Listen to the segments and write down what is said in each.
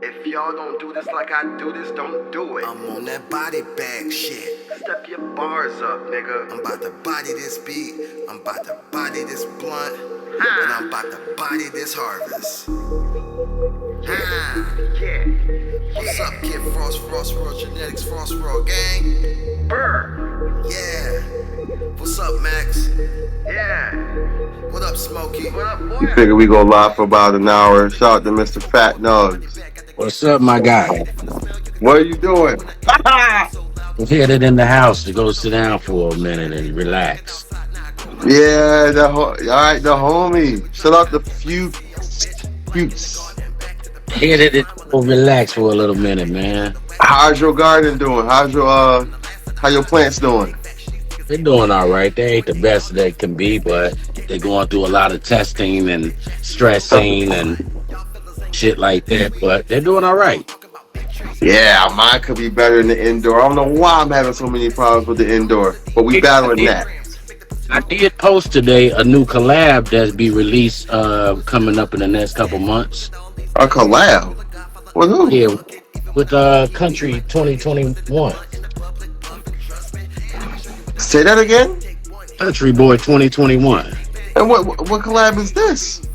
If y'all don't do this like I do this, don't do it. I'm on that body bag shit. Step your bars up, nigga. I'm about to body this beat. I'm about to body this blunt. And I'm about to body this harvest. Yeah. What's up, Kid Frost, Frost World Genetics, Frost World Gang? Burr. Yeah. What's up, Max? Yeah. What up, Smokey? What up, boy? You figure we go live for about an hour. Shout out to Mr. Fat Nugs. What's up, my guy? What are you doing? I'm headed in the house to go sit down for a minute and relax. Yeah, all right, the homie. Shout out to Futes. Headed to go relax for a little minute, man. How's your garden doing? How's your how your plants doing? They're doing all right. They ain't the best they can be, but they're going through a lot of testing and stressing and shit like that. But they're doing all right. Yeah, mine could be better in the indoor. I don't know why I'm having so many problems with the indoor, but we battling that. I did post today a new collab that's be released coming up in the next couple months. A collab? With who? Yeah, with Country 2021. Say that again? Country Boy 2021. And what collab is this?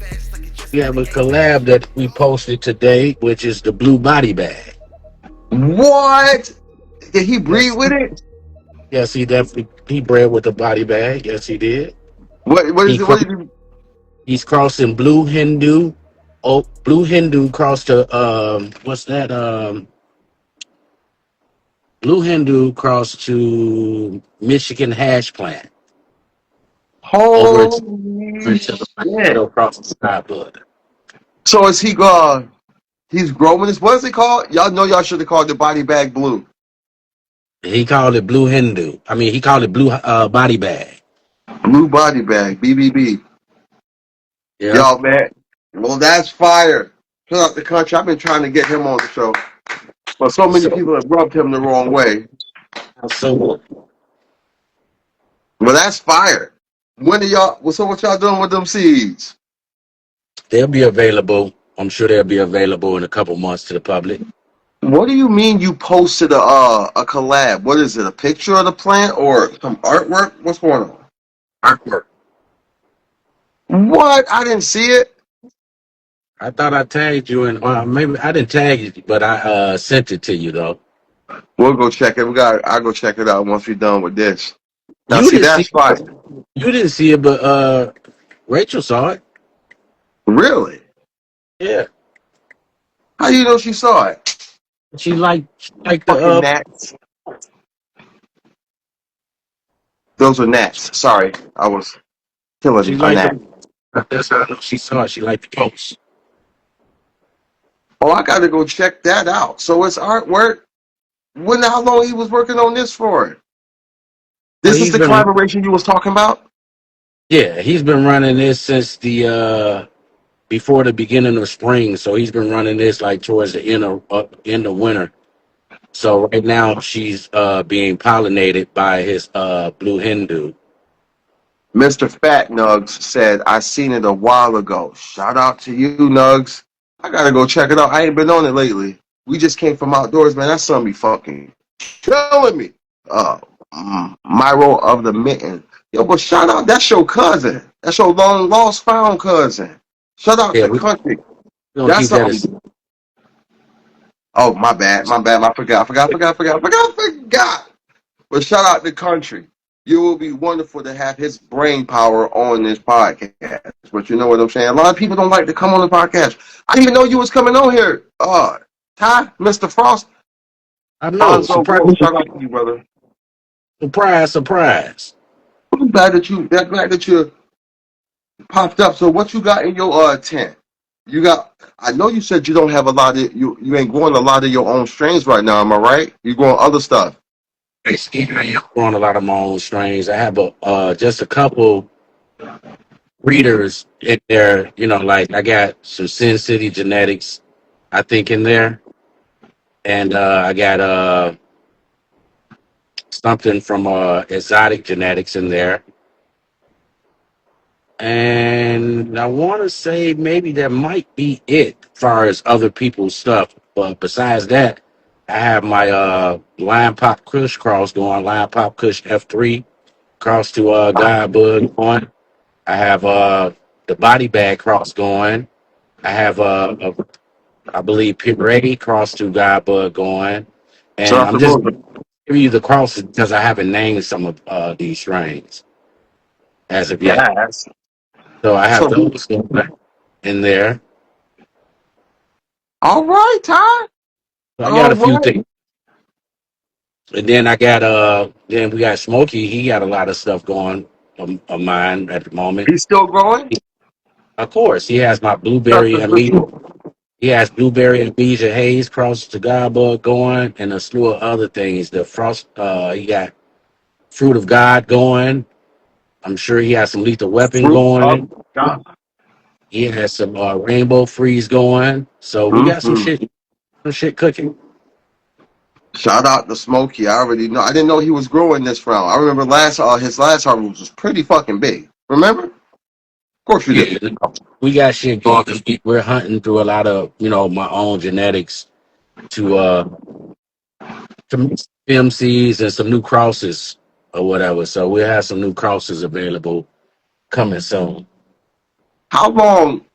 We have a collab that we posted today, which is the blue body bag. What? Did he breed with it? Yes, he bred with the body bag. Yes, he did. What is He it? What did you he's crossing blue Hindu. Oh, blue Hindu crossed to what's that? Blue Hindu crossed to Michigan hash plant. Over Holy to the shit. across the sky blood. So is he he's growing this, what is it called? Y'all know y'all should have called the body bag blue. He called it blue Hindu. I mean, he called it blue body bag. Blue body bag, BBB. Yeah. Yo, man. Well, that's fire. Shout out the country. I've been trying to get him on the show. But so many people have rubbed him the wrong way. So But that's fire. When are y'all so what y'all doing with them seeds? they'll be available. I'm sure they'll be available in a couple months to the public. What do you mean you posted a collab? What is it? A picture of the plant or some artwork? What's going on? Artwork. What? I didn't see it. I thought I tagged you in. Well, maybe I didn't tag you, but I sent it to you though. We'll go check it. I'll go check it out once we're done with this. Now You see didn't that's see fire. You didn't see it, but Rachel saw it. Really? Yeah, How you know she saw it? she liked Fucking the. gnats. Those are gnats. Sorry, I was She killing a liked gnat. That's how I know she saw it. She liked the post. Oh, I gotta go check that out. So it's artwork. How long he was working on this for? Well, This is the collaboration you was talking about? he's been running this since the before the beginning of spring. So he's been running this like towards the end of winter. So right now she's being pollinated by his blue Hindu. Mr. Fat Nugs said, I seen it a while ago. Shout out to you, Nugs. I gotta go check it out. I ain't been on it lately. We just came from outdoors, man. That son be fucking killing me. Myro of the Mitten. Yo, but shout out, that's your cousin. That's your long lost found cousin. Shout out Yeah, to we country. don't That's keep that something. Oh, my bad. I forgot. But shout out to country. You will be wonderful to have his brain power on this podcast. But you know what I'm saying? A lot of people don't like to come on the podcast. I didn't even know you was coming on here. Ty, Mr. Frost. I know. Shout out to you, brother. Surprise. I'm glad that you popped up. So what you got in your tent? I know you said you don't have a lot of you ain't growing a lot of your own strains right now, am I right? You're growing other stuff. I am growing a lot of my own strains. I have just a couple breeders in there, like I got some Sin City genetics, I think, in there. And I got something from exotic genetics in there. And I want to say maybe that might be it. far as other people's stuff. But besides that, I have my Line Pop Kush cross going, Line Pop Kush F3 cross to Godbud going. I have the body bag cross going. I have I believe Pit Ready cross to Godbud going. Shout And out I'm to just both. giving you the crosses because I haven't named some of these strains as of yet. Yes. So I have So, those in there. all right, Ty. So I got All a few right. things. And then I got then we got Smokey. He got a lot of stuff going of mine at the moment. He's still growing? Of course, he has my That's blueberry the and good. me. He has blueberry and Beja Hayes cross to Godbug going, and a slew of other things. The frost, he got Fruit of God going. I'm sure he has some Lethal Weapon Fruit of going. God. He has some Rainbow Freeze going. So we got Mm-hmm. some shit cooking. Shout out to Smokey. I already know. I didn't know he was growing this round. I remember his last album was pretty fucking big. Remember? Of course you Yeah, do. we got shit going because we're hunting through a lot of my own genetics to some MCs and some new crosses or whatever. So we'll have some new crosses available coming soon. How long?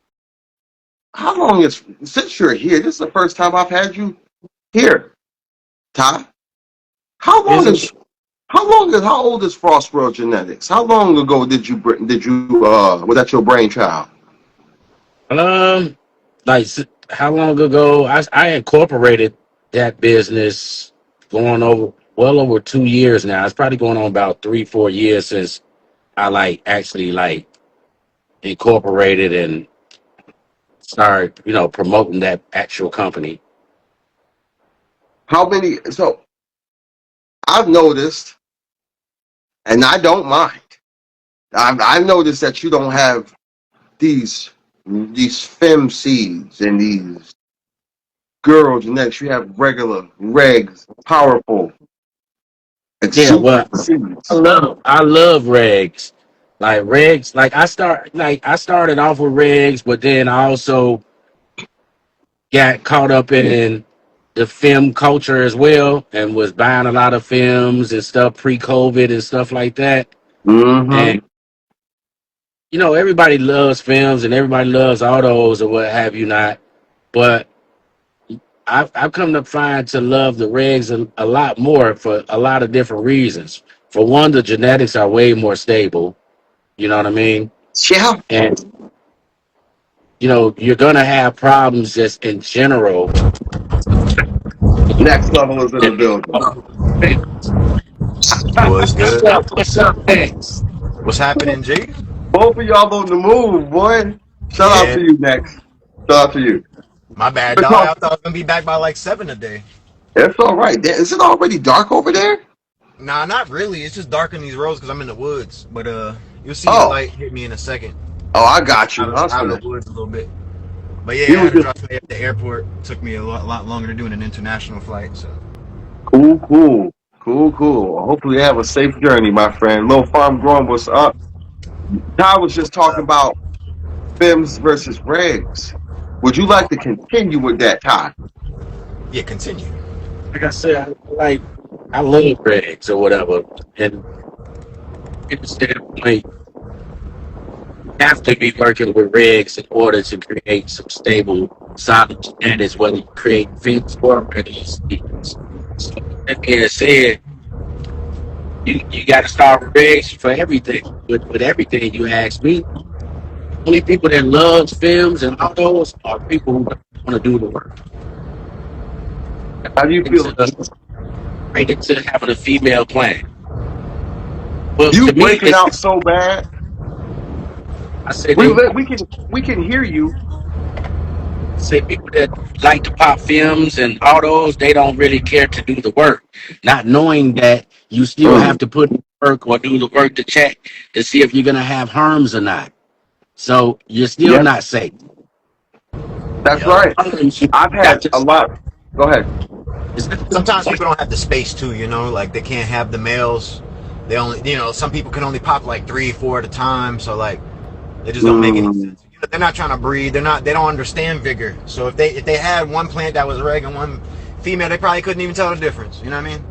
How long is since you're here? This is the first time I've had you here, Ty. How Is long it? is? How old is Frost World Genetics? How long ago did you was that your brainchild? Um, how long ago? I incorporated that business going over well over 2 years now. It's probably going on about 3-4 years since I actually incorporated and started promoting that actual company. How many? So I've noticed, and I don't mind. I've noticed that you don't have these fem seeds and these girl genetics. You have regular, regs, powerful, and Yeah, super well, seeds. I love regs. I started off with regs, but then I also got caught up in the film culture as well and was buying a lot of films and stuff pre-COVID and stuff like that. Mm-hmm. And everybody loves films and everybody loves autos or what have you not. But I've come to find to love the regs a lot more for a lot of different reasons. For one, the genetics are way more stable. You know what I mean? Yeah. And you're gonna have problems just in general. Next level is in the building. Was What's good. up? What's up, next? What's happening, G? Both of y'all on the move, boy. Shout out Yeah, to you, next. Shout out to you. my bad, We're dog. I talking- thought I was gonna be back by like 7 today. It's all right. Is it already dark over there? Nah, not really. It's just dark in these roads because I'm in the woods. But you'll see the Oh, light hit me in a second. I got you. I was Out gonna. of the woods a little bit. But yeah, We I were had to just drop me at the airport. Took me a lot longer to do an international flight. So cool. Hopefully, you have a safe journey, my friend. Little farm grown was up. Ty was just talking about Fims versus Regs. Would you like to continue with that, Ty? yeah, continue. Like I said, I love regs or whatever, and it's standpoint have to be working with regs in order to create some stable, solid genetics, whether you create things or these things. So that being said, you got to start with regs for everything. With everything, you ask me, only people that loves films and autos are people who want to do the work. How do you feel? Right into having a female plan. Well, You to me, breaking out so bad. I say We they we can hear you. say people that like to pop films and autos, they don't really care to do the work, not knowing that you still have Mm. to put in work or do the work to check to see if you're gonna have harms or not. So you're still Yep, not safe. that's Yep. right. Harms, you I've got had to a lot. Go ahead. it's not Sometimes like people don't have the space too. Like they can't have the males. They only, some people can only pop like 3, 4 at a time. So like, it just don't make any Mm. sense. they're not trying to breed. They don't understand vigor. So if they had one plant that was reg and one female, they probably couldn't even tell the difference. You know what I mean?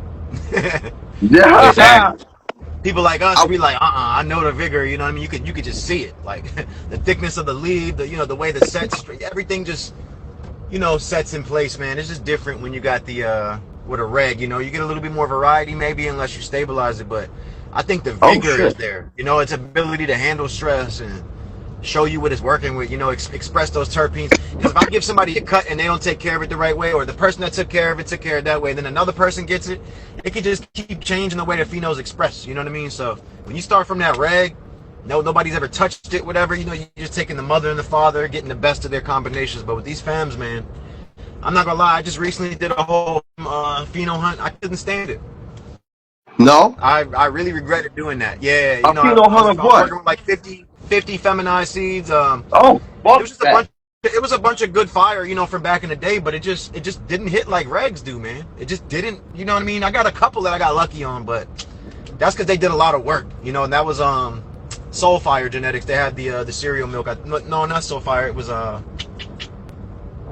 Yeah. Exactly. People like us, I, we like, I know the vigor. You know what I mean? You could just see it, like the thickness of the leaf, the way the sets, everything just sets in place, man. It's just different when you got the with a reg. You get a little bit more variety maybe unless you stabilize it, but I think the oh vigor is shit. there. Its ability to handle stress and show you what it's working with. Express those terpenes. Because if I give somebody a cut and they don't take care of it the right way, or the person that took care of it took care of it that way, then another person gets it, it could just keep changing the way the phenols express. You know what I mean? So when you start from that reg, nobody's ever touched it, whatever. You're just taking the mother and the father, getting the best of their combinations. But with these femmes, man, I'm not gonna lie. I just recently did a whole pheno hunt. I couldn't stand it. No? I really regretted doing that. Yeah, A pheno hunt of I was what? working with like 50 feminized seeds. Oh, It fuck was just a that. bunch. It was a bunch of good fire, from back in the day, but it just didn't hit like regs do, man. It just didn't. You know what I mean? I got a couple that I got lucky on, but that's because they did a lot of work, and that was Soulfire Genetics. They had the cereal milk. No, not Soulfire. It was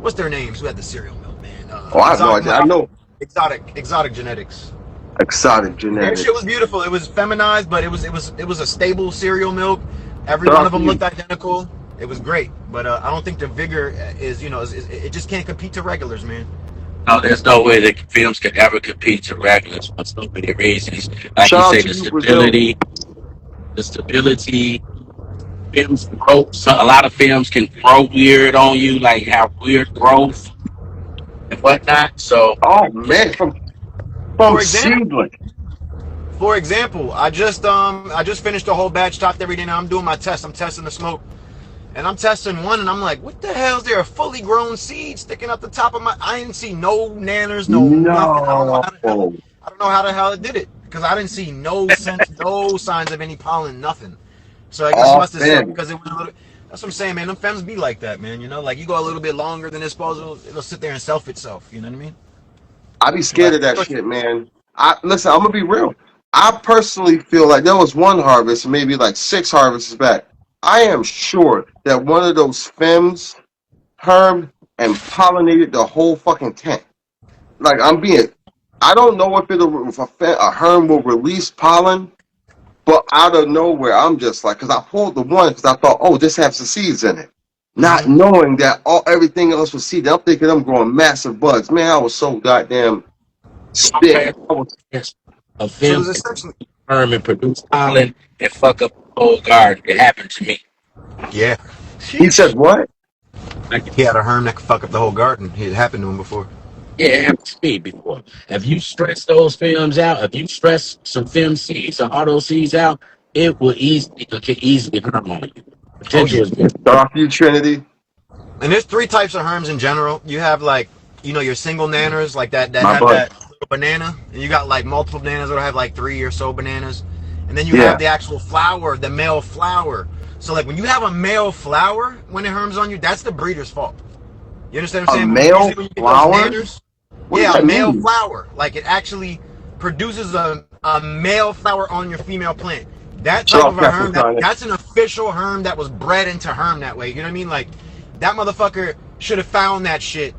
what's their names? Who had the cereal milk, man? Oh, I have no idea. I know Exotic Genetics. exotic Their shit genetics. was beautiful. It was feminized, but it was a stable cereal milk. Every Shout one out of to them you. looked identical. It was great, but I don't think the vigor it just can't compete to regulars, man. No, there's no way that films could ever compete to regulars for so many reasons. Like you Shout out say, to you, Brazil. the stability, films grow. So a lot of films can grow weird on you, like have weird growth and whatnot. So Oh man, from For example, seedling. I just finished a whole batch, topped every day. Now I'm doing my test. I'm testing the smoke, and I'm testing one, and I'm like, what the hell is there? A fully grown seed sticking up the top of my? I didn't see no nanners, no nothing. No. I don't know how the hell it did it because I didn't see no sense, no signs of any pollen, nothing. So I guess it Oh must have said man. because it was a little. That's what I'm saying, man. Them femmes be like that, man. Like you go a little bit longer than it's supposed to, it'll sit there and self itself. You know what I mean? I be scared But of that shit, man. Listen, I'm gonna be real. I personally feel like there was one harvest, maybe like 6 harvests back. I am sure that one of those femmes hermed and pollinated the whole fucking tent. Like I don't know if a herm will release pollen, but out of nowhere, I'm just like, because I pulled the one because I thought, oh, this has some seeds in it, not knowing that everything else was seed. I'm thinking I'm growing massive buds. Man, I was so goddamn okay, sick. I was, yes, a so film there's can essentially firm and produce pollen and fuck up the whole garden. It happened to me. yeah. he said, Sheesh. what? Like, He had a herm that could fuck up the whole garden. It happened to him before. yeah, it happened to me before. If you stress those films out, if you stress some film seeds or auto seeds out, it can easily harm on you. Oh Potential yeah. is good. Start off you, Trinity. And there's 3 types of herms in general. You have like, your single nanners, like that My have bud. that little banana, and you got like multiple bananas that'll have like 3 or so bananas, and then you have Yeah. the actual flower, the male flower. So like when you have a male flower when it herms on you, that's the breeder's fault. You understand what A I'm saying? male Usually when you get those flower? nanners, What yeah, does a that male mean? flower. Like it actually produces a male flower on your female plant. That Shut type up, of a Captain herm, Planet. that's an official herm that was bred into herm that way. You know what I mean? Like that motherfucker should have found that shit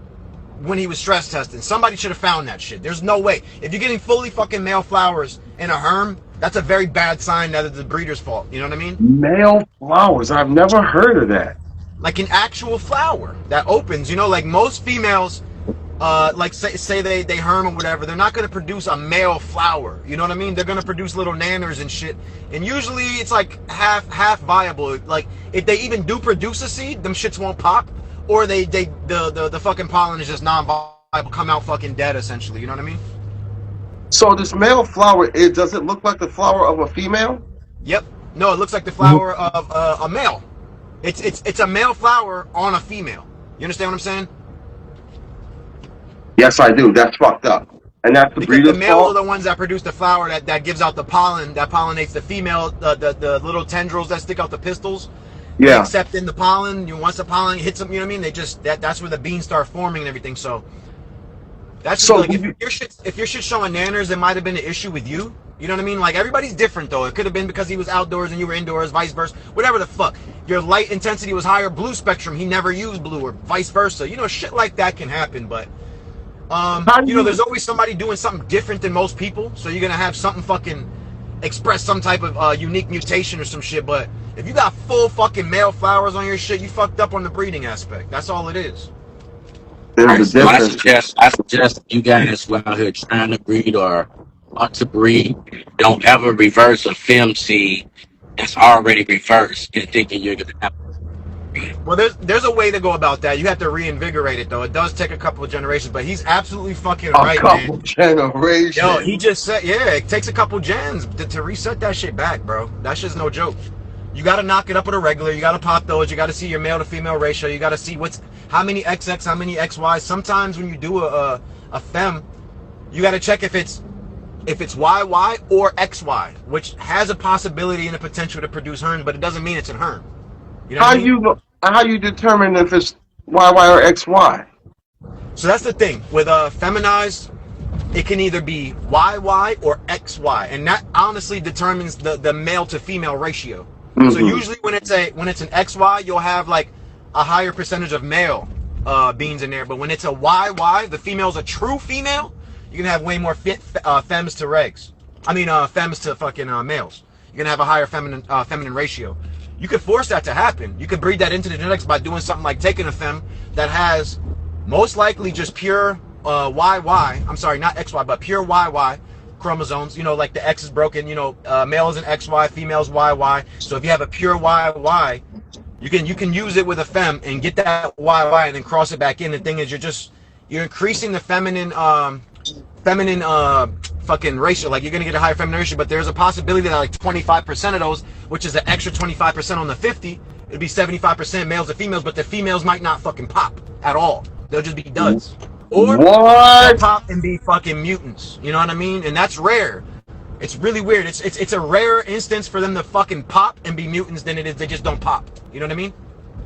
when he was stress testing. Somebody should have found that shit. There's no way. If you're getting fully fucking male flowers in a herm, that's a very bad sign that it's the breeder's fault. You know what I mean? Male flowers. I've never heard of that. Like an actual flower that opens. Like most females, like say they herm or whatever, they're not gonna produce a male flower. You know what I mean? They're gonna produce little nanners and shit. And usually it's like half viable. Like if they even do produce a seed, them shits won't pop, or the fucking pollen is just non-viable, come out fucking dead essentially. You know what I mean? So this male flower, does it look like the flower of a female? Yep. No, it looks like the flower of a male. It's a male flower on a female. You understand what I'm saying? Yes, I do. That's fucked up. And that's the Because the breeder's males are fault? the ones that produce the flower that gives out the pollen, that pollinates the female, the little tendrils that stick out the pistils. They Yeah. accept in the pollen. Once the pollen hits them, you know what I mean? They just that's where the beans start forming and everything. So that's just So like if your shit's showing nanners, it might have been an issue with you. You know what I mean? Like, everybody's different, though. It could have been because he was outdoors and you were indoors, vice versa. Whatever the fuck. Your light intensity was higher, blue spectrum, he never used blue, or vice versa. You know, shit like that can happen, but, you know, there's always somebody doing something different than most people, so you're gonna have something fucking express some type of unique mutation or some shit, but if you got full fucking male flowers on your shit, you fucked up on the breeding aspect. That's all it is. There's a So I difference. suggest you guys who out here trying to breed or want to breed, don't ever reverse a fem seed that's already reversed and thinking you're gonna have Well, there's a way to go about that. You have to reinvigorate it, though. It does take a couple of generations, but he's absolutely fucking A right, couple man. generations. Yo, he just said, yeah, it takes a couple gens to reset that shit back, bro. That shit's no joke. You gotta knock it up with a regular. You gotta pop those. You gotta see your male to female ratio. You gotta see how many XX, how many XY. Sometimes when you do a fem, you gotta check if it's YY or XY, which has a possibility and a potential to produce herns, but it doesn't mean it's a hern. You know what I mean? How you determine if it's YY or XY? So that's the thing with feminized. It can either be YY or XY, and that honestly determines the male to female ratio. Mm-hmm. So usually when it's an XY, you'll have like a higher percentage of male beans in there. But when it's a YY, the female's a true female, you're gonna have way more femmes to regs. I mean femmes to fucking males. You're gonna have a higher feminine ratio. You could force that to happen. You could breed that into the genetics by doing something like taking a fem that has most likely just pure YY. I'm sorry, not XY, but pure YY chromosomes. You know, like the X is broken. You know, male is an XY, female's YY. So if you have a pure YY, you can use it with a fem and get that YY and then cross it back in. The thing is, you're increasing the feminine fucking ratio. Like, you're gonna get a higher feminine ratio, but there's a possibility that like 25% of those, which is an extra 25% on the 50, it'd be 75% males and females, but the females might not fucking pop at all. They'll just be duds. Or they'll pop and be fucking mutants. You know what I mean? And that's rare. It's really weird. It's a rare instance for them to fucking pop and be mutants than it is they just don't pop. You know what I mean?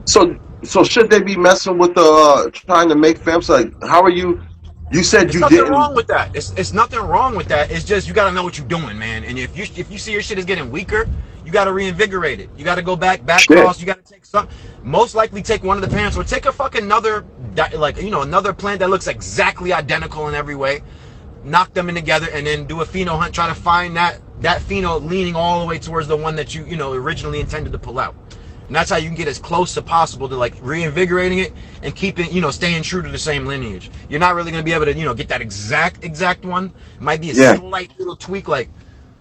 So should they be messing with the trying to make femmes? Like, how are you? You said It's you nothing didn't. wrong with that. It's nothing wrong with that. It's just you gotta know what you're doing, man. And if you see your shit is getting weaker, you gotta reinvigorate it. You gotta go back cross. You gotta take some. Most likely take one of the parents, or take a fucking another plant that looks exactly identical in every way. Knock them in together and then do a pheno hunt. Try to find that pheno leaning all the way towards the one that you originally intended to pull out. And that's how you can get as close as possible to like reinvigorating it and keeping, staying true to the same lineage. You're not really going to be able to, get that exact one. It might be a slight little tweak, like,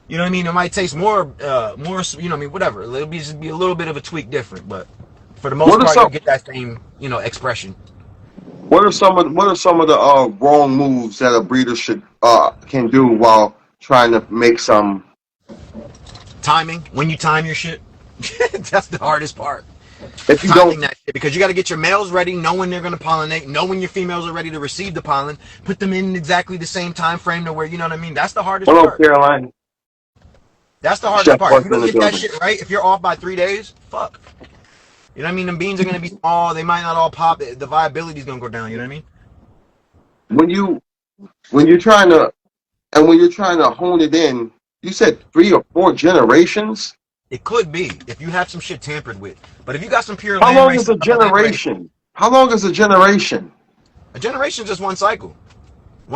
you know what I mean? It might taste more, whatever. It'll just be a little bit of a tweak different, but for the most part, you'll get that same, expression. What are some of the wrong moves that a breeder can do while trying to make some Timing. When you time your shit. That's the hardest part. If you Timing don't, that shit, because you got to get your males ready, know when they're going to pollinate, know when your females are ready to receive the pollen, put them in exactly the same time frame to where, you know what I mean? That's the hardest hello, part. Caroline. That's the hardest Chef part. If you don't Buck in get the that building. shit right, if you're off by 3 days, fuck. You know what I mean? Them beans are going to be small. They might not all pop. The viability is going to go down. You know what I mean? When you're trying to hone it in, you said 3 or 4 generations. It could be if you have some shit tampered with. But if you got some pure How land long race is a stuff like that, generation? How long is a generation? a generation is just one cycle.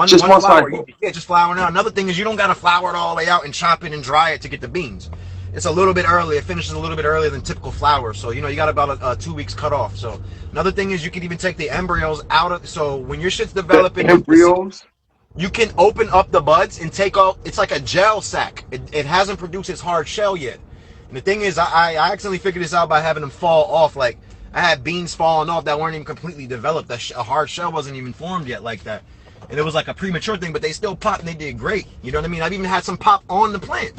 Just one flower. cycle. Just flowering out. Another thing is you don't got to flower it all the way out and chop it and dry it to get the beans. It's a little bit early. It finishes a little bit earlier than typical flowers. So, you got about 2 weeks cut off. So, another thing is you can even take the embryos out of. So, when your shit's developing. Embryos? You can open up the buds and take out. It's like a gel sack. It hasn't produced its hard shell yet. And the thing is, I accidentally figured this out by having them fall off. Like, I had beans falling off that weren't even completely developed. A hard shell wasn't even formed yet like that. And it was like a premature thing, but they still popped and they did great. You know what I mean? I've even had some pop on the plant.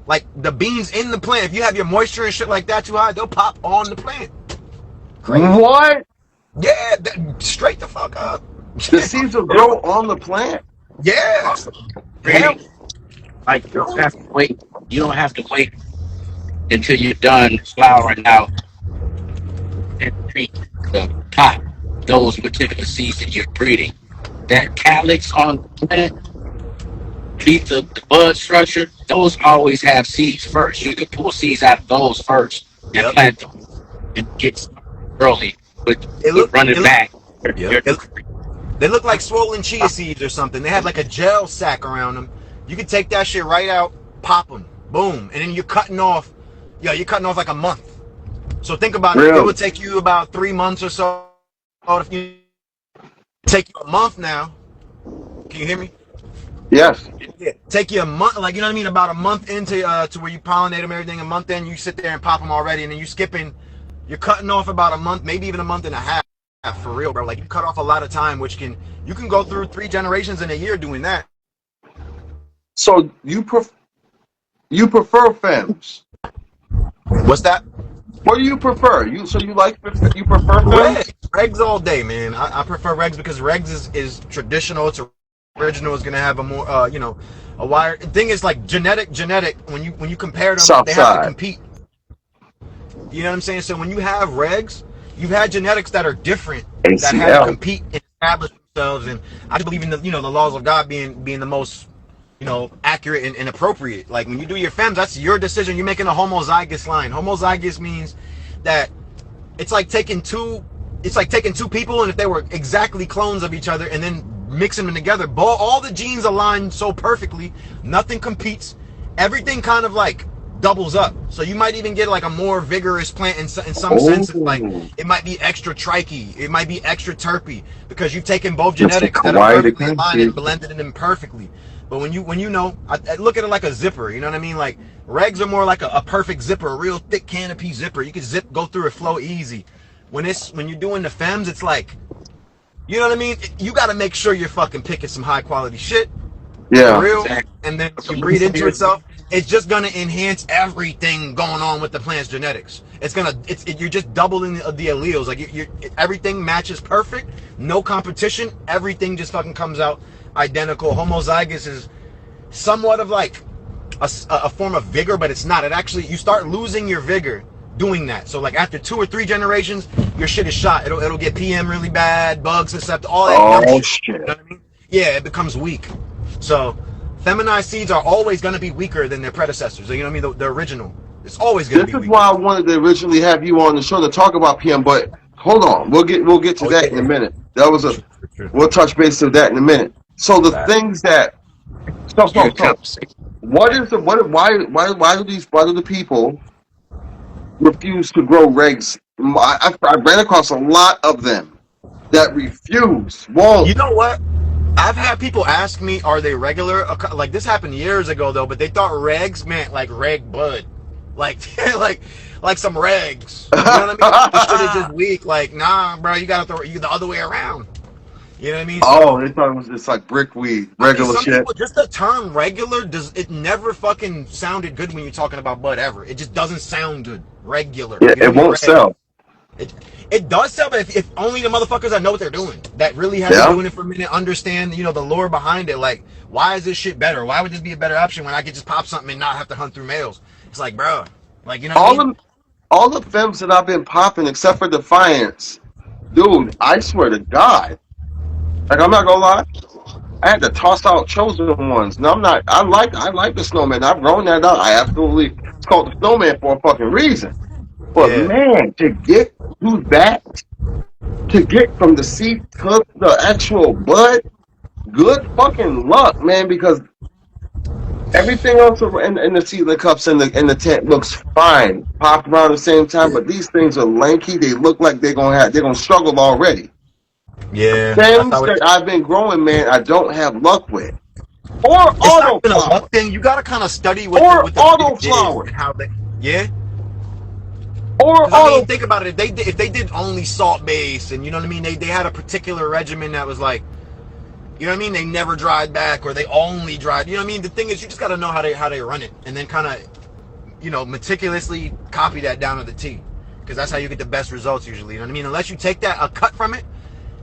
Like, the beans in the plant. If you have your moisture and shit like that too high, they'll pop on the plant. Crazy. What? Yeah, straight the fuck up. The seeds will grow on the plant? Yeah. breeding. Like, you don't have to wait. You don't have to wait until you're done flowering out and treat the pot those particular seeds that you're breeding. That calyx on the plant complete the bud structure, those always have seeds first. You can pull seeds out of those first and Yep. plant them and get started early. But It with look. running It look. back, Yep. They look like swollen chia seeds or something. They have like a gel sac around them. You can take that shit right out, pop them, boom, and then you're cutting off. Yeah, you're cutting off like a month. So think about it. It Really? would take you about 3 months or so. If you take you a month now, can you hear me? Yes. Yeah. Take you a month, like you know what I mean, about a month into to where you pollinate them, everything. A month in, you sit there and pop them already, and then you're cutting off about a month, maybe even a month and a half. For real, bro. Like you cut off a lot of time, which you can go through 3 generations in a year doing that. So you prefer femmes? What's that? What do you prefer? You prefer femmes? Regs all day, man. I prefer regs because regs is traditional. It's original. It's gonna have a more, a wire. The thing is like genetic. When you compare them, South they have to side. compete. You know what I'm saying? So when you have regs, you've had genetics that are different that had to ACL. compete and establish themselves. And I just believe in the laws of God being the most accurate and appropriate. Like when you do your femmes, that's your decision. You're making a homozygous line. Homozygous means that it's like taking two people, and if they were exactly clones of each other and then mixing them together, all the genes align so perfectly, nothing competes, everything kind of like doubles up. So you might even get like a more vigorous plant in some sense. Like it might be extra tricky, it might be extra terpy, because you've taken both genetics that are perfectly aligned and blended them perfectly. But when I look at it like a zipper, you know what I mean? Like regs are more like a perfect zipper, a real thick canopy zipper. You can go through it, flow easy. When you're doing the femmes, it's like, you know what I mean? You got to make sure you're fucking picking some high quality shit. Yeah. For real. And then you breed into itself. It's just gonna enhance everything going on with the plant's genetics. You're just doubling the alleles. Like everything matches perfect. No competition. Everything just fucking comes out identical. Homozygous is somewhat of like a form of vigor, but it's not. It actually, you start losing your vigor doing that. So like after 2 or 3 generations, your shit is shot. It'll get PM really bad, bug susceptible, all that dumb shit. You know what I mean? Yeah, it becomes weak. So feminized seeds are always going to be weaker than their predecessors. You know what I mean? The original. It's always going to be weaker. This is why I wanted to originally have you on the show to talk about PM, but hold on. We'll get to that in a minute. We'll touch base to that in a minute. So the things that why do the people refuse to grow regs? I ran across a lot of them that refuse, won't. You know what? I've had people ask me, are they regular? Like this happened years ago though, but they thought regs meant like reg bud, like like some regs. You know what I mean? The shit is just weak. Like nah, bro, you gotta throw you the other way around. You know what I mean? So, they thought it's like brickweed, regular shit. People, just the term regular it never fucking sounded good when you're talking about bud ever. It just doesn't sound good. Regular. Yeah, it won't sell. It does sell, but if only the motherfuckers that know what they're doing, that really have been doing it for a minute, understand, the lore behind it. Like, why is this shit better? Why would this be a better option when I could just pop something and not have to hunt through males? It's like, bro, like, you know what I mean? All the femmes that I've been popping, except for Defiance, dude, I swear to God, like, I'm not gonna lie, I had to toss out chosen ones. No, I'm not. I like the snowman. I've grown that out. It's called the snowman for a fucking reason. But man, to get to that, to get from the seed to the actual bud, good fucking luck, man, because everything else in the seedling cups in the tent looks fine, popped around the same time, but these things are lanky. They look like they're gonna struggle already. Yeah. Things that I've been growing, man, I don't have luck with. Or it's not been a luck thing. You gotta kind of study with the auto flower and how they. Yeah. Or think about it. If they did only salt base, and you know what I mean, they had a particular regimen that was like, you know what I mean, they never dried back, or they only dried. You know what I mean. The thing is, you just got to know how they run it, and then kind of, meticulously copy that down to the T, because that's how you get the best results usually. You know what I mean? Unless you take a cut from it,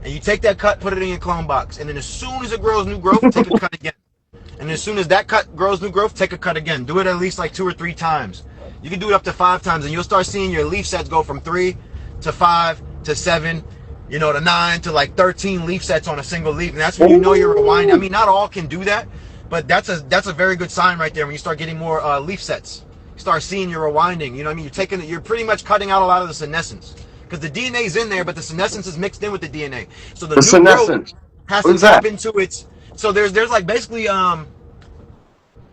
and you take that cut, put it in your clone box, and then as soon as it grows new growth, take a cut again, and as soon as that cut grows new growth, take a cut again. Do it at least like 2 or 3 times. You can do it up to 5 times, and you'll start seeing your leaf sets go from 3 to 5 to 7, to 9 to like 13 leaf sets on a single leaf. And that's when you know you're rewinding. I mean, not all can do that, But that's a very good sign right there when you start getting more leaf sets. You start seeing your rewinding. You know what I mean? You're pretty much cutting out a lot of the senescence. Because the DNA is in there, but the senescence is mixed in with the DNA. So the The new growth senescence. has What to is that? tap into its. So there's like basically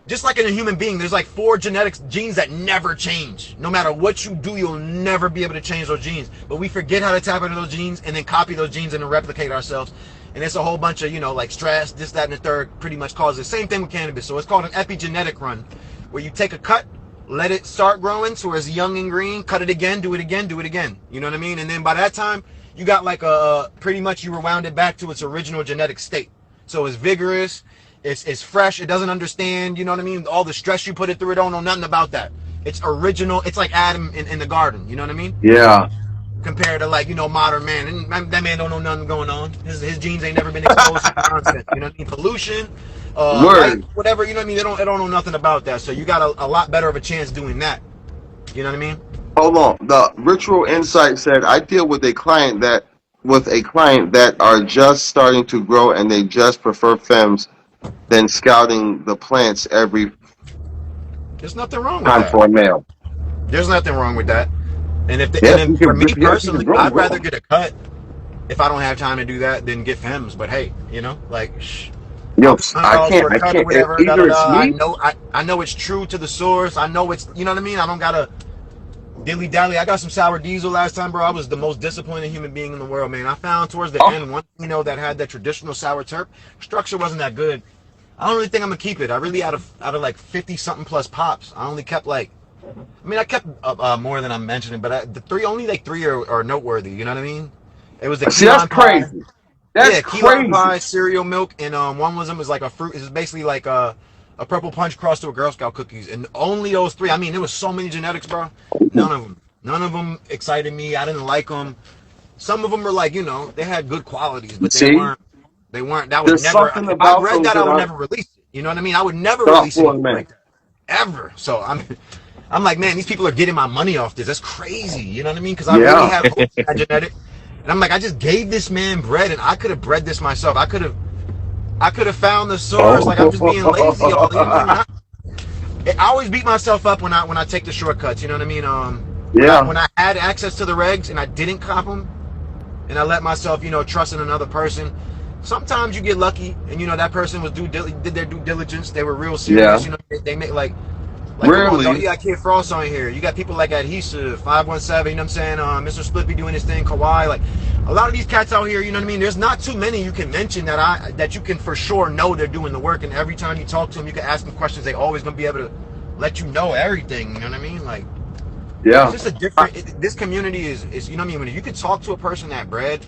just like in a human being, there's like 4 genetic genes that never change. No matter what you do, you'll never be able to change those genes. But we forget how to tap into those genes and then copy those genes and then replicate ourselves. And it's a whole bunch of, like stress, this, that, and the third pretty much causes the same thing with cannabis. So it's called an epigenetic run, where you take a cut, let it start growing so it's young and green, cut it again, do it again, do it again. You know what I mean? And then by that time, you got like pretty much you rewound it back to its original genetic state. So it's vigorous, it's fresh, it doesn't understand, you know what I mean? All the stress you put it through, it don't know nothing about that. It's original, it's like Adam in the garden, you know what I mean? Yeah. Compared to like, modern man. And that man don't know nothing going on. His genes ain't never been exposed to nonsense. You know what I mean? Pollution, light, Word. whatever, you know what I mean? They don't know nothing about that. So you got a lot better of a chance doing that. You know what I mean? Hold on. The Ritual Insight said, I deal with a client that are just starting to grow and they just prefer femmes than scouting the plants every There's nothing wrong with time that. for a male. There's nothing wrong with that. And if Yeah, and you then for can- me yeah, you personally, can grow, I'd grow. rather get a cut if I don't have time to do that than get femmes. But hey, like Yo, I $100 can't. for a I cut or can't. whatever. Either it's I me. know I know it's true to the source. I know it's, you know what I mean? I don't gotta dilly dally. I got some sour diesel last time, bro. I was the most disappointed human being in the world, man. I found towards the end one, that had that traditional sour terp. Structure wasn't that good. I don't really think I'm gonna keep it. I really out of like 50 something plus pops, I only kept like, I kept more than I'm mentioning, but only like three are noteworthy. You know what I mean? It was the See, key that's lime pie. crazy. That's Yeah, key lime crazy. pie, cereal milk, and one of them is like a fruit. It's basically like a purple punch crossed to a Girl Scout cookies, and only those 3. I mean, there was so many genetics, bro. None of them excited me. I didn't like them. Some of them were like, they had good qualities, but they See, weren't. They weren't. That would there's never. something If I about bred those that, I that would are never release it. You know what I mean? I would never release thoughtful, anything man. like that ever. So I'm like, man, these people are getting my money off this. That's crazy. You know what I mean? Because I really have hope in that genetic. And I'm like, I just gave this man bread, and I could have bred this myself. I could have found the source. Like, I'm just being lazy. You know what I mean? I always beat myself up when I take the shortcuts. You know what I mean? Yeah. When I had access to the regs and I didn't cop them, and I let myself, trust in another person. Sometimes you get lucky, and that person did their due diligence. They were real serious. Yeah. They make like Really? you got Kid Frost on here. You got people like Adhesive, 517. You know what I'm saying? Mr. Splippy doing his thing. Kawhi. Like a lot of these cats out here. You know what I mean? There's not too many you can mention that you can for sure know they're doing the work. And every time you talk to them, you can ask them questions. They always gonna be able to let you know everything. You know what I mean? Like, Yeah. it's just a different. This community is you know what I mean? When you can talk to a person that bred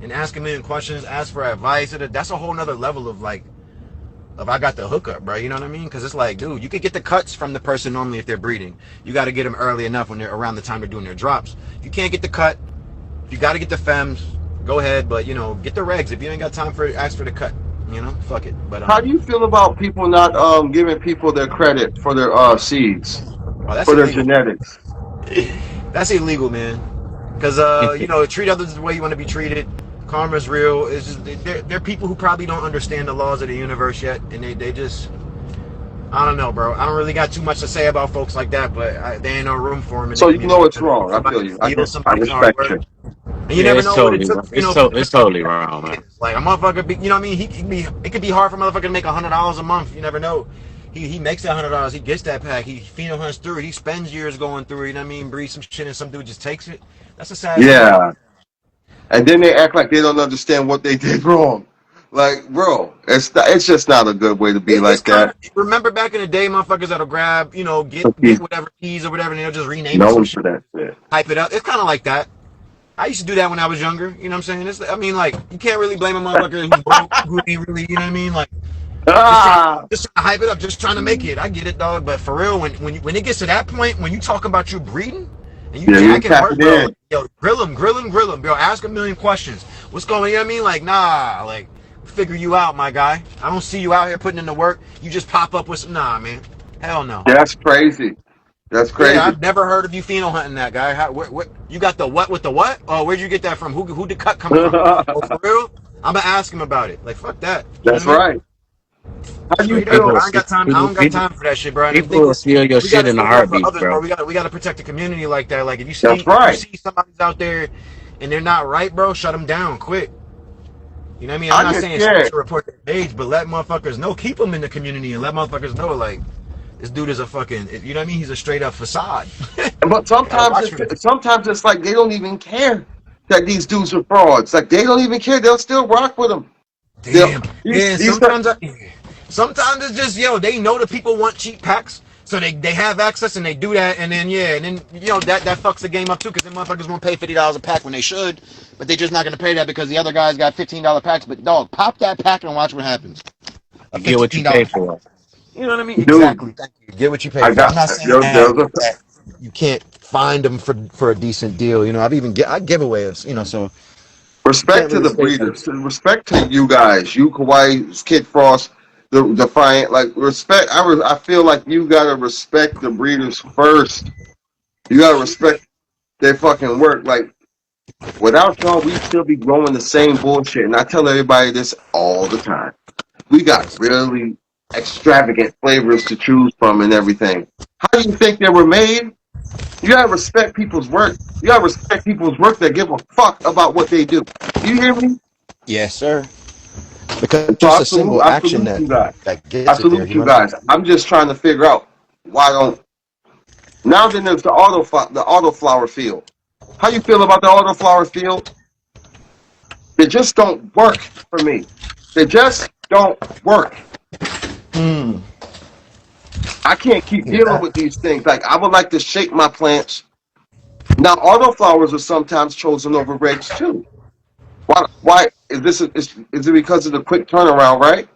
and ask a million questions, ask for advice, that's a whole nother level of like, if I got the hookup, bro. You know what I mean? Because it's like, dude, you could get the cuts from the person normally if they're breeding. You got to get them early enough when they're around the time they're doing their drops. If you can't get the cut, you got to get the femmes. Go ahead, but get the regs. If you ain't got time for it, ask for the cut. Fuck it. But How do you feel about people not giving people their credit for their seeds, that's for their illegal. genetics? That's illegal, man. Because treat others the way you want to be treated. Karma's real. It's just they're people who probably don't understand the laws of the universe yet, and they just, I don't know, bro. I don't really got too much to say about folks like that, but there ain't no room for them. So you know it's wrong. I feel you. I respect you. And you never know what it took. It's totally wrong, man. Like a motherfucker, you know what I mean? It could be hard for a motherfucker to make $100 a month. You never know. He makes that $100. He gets that pack. He pheno hunts through it. He spends years going through it. You know what I mean? Breathes some shit, and some dude just takes it. That's a sad. Yeah. And then they act like they don't understand what they did wrong. Like, bro, it's just not a good way to be like that. Remember back in the day, motherfuckers that'll grab, get whatever keys or whatever, and they'll just rename it No some one shit, for that shit. hype it up. It's kind of like that. I used to do that when I was younger. You know what I'm saying? Like, you can't really blame a motherfucker who's broke, who ain't really, you know what I mean? Like, just trying to hype it up, just trying to make it. I get it, dog. But for real, when it gets to that point, when you talk about you breeding, and you jacking work, bro, yo, grill him, bro. Ask a million questions. What's going on? You know what I mean? Like, nah, like, figure you out, my guy. I don't see you out here putting in the work. You just pop up with some, nah, man. Hell no. That's crazy. That's crazy. Yeah, I've never heard of you pheno hunting that guy. What you got the what with the what? Oh, where'd you get that from? Who did cut come from? Oh, for real? I'm gonna ask him about it. Like, fuck that. That's right. How do you Straight up, feel? bro. I ain't got time. I People, don't got people, time for that shit, bro. And the people thing will is, steal your we gotta shit in a stick up for heartbeat, others, bro. bro. We gotta protect the community like that. Like if you That's see right. somebody's out there and they're not right, bro, shut them down quick. You know what I mean? I'm I not get saying scared. to report their page, but let motherfuckers know. Keep them in the community and let motherfuckers know, like, this dude is a fucking, you know what I mean? He's a straight up facade. But Gotta watch for sometimes it's like they don't even care that these dudes are frauds. Like they don't even care. They'll still rock with them. They'll Damn. Yeah, these sometimes it's just, yo, they know the people want cheap packs, so they have access and they do that, and then that fucks the game up too, because then motherfuckers won't pay $50 a pack when they should, but they just not gonna pay that because the other guys got $15 packs. But dog, pop that pack and watch what happens. A You get what you pay $15 pack. for. You know what I mean? dude. Exactly. Thank you. Get what you pay I for. I'm got not saying that you can't find them for a decent deal. You know, I give away us. You know, so you can't respect to really the say that. breeders. Respect to you guys. You Kawhi, Kid Frost, the Defiant. Like respect. I feel like you gotta respect the breeders first. You gotta respect their fucking work. Like without y'all, we still be growing the same bullshit. And I tell everybody this all the time. We got Yes. really extravagant flavors to choose from and everything. How do you think they were made? You gotta respect people's work. You gotta respect people's work that give a fuck about what they do. You hear me? Yes, sir. Because And it's so just a simple I action salute you guys. that I gets it there. salute You know you what I mean? guys. I'm just trying to figure out why don't now then there's the autoflower field. How you feel about the autoflower field? They just don't work for me. They just don't work. Hmm. I can't keep Yeah. dealing with these things. Like I would like to shape my plants. Now autoflowers are sometimes chosen over regs too. Why is this is it because of the quick turnaround, right?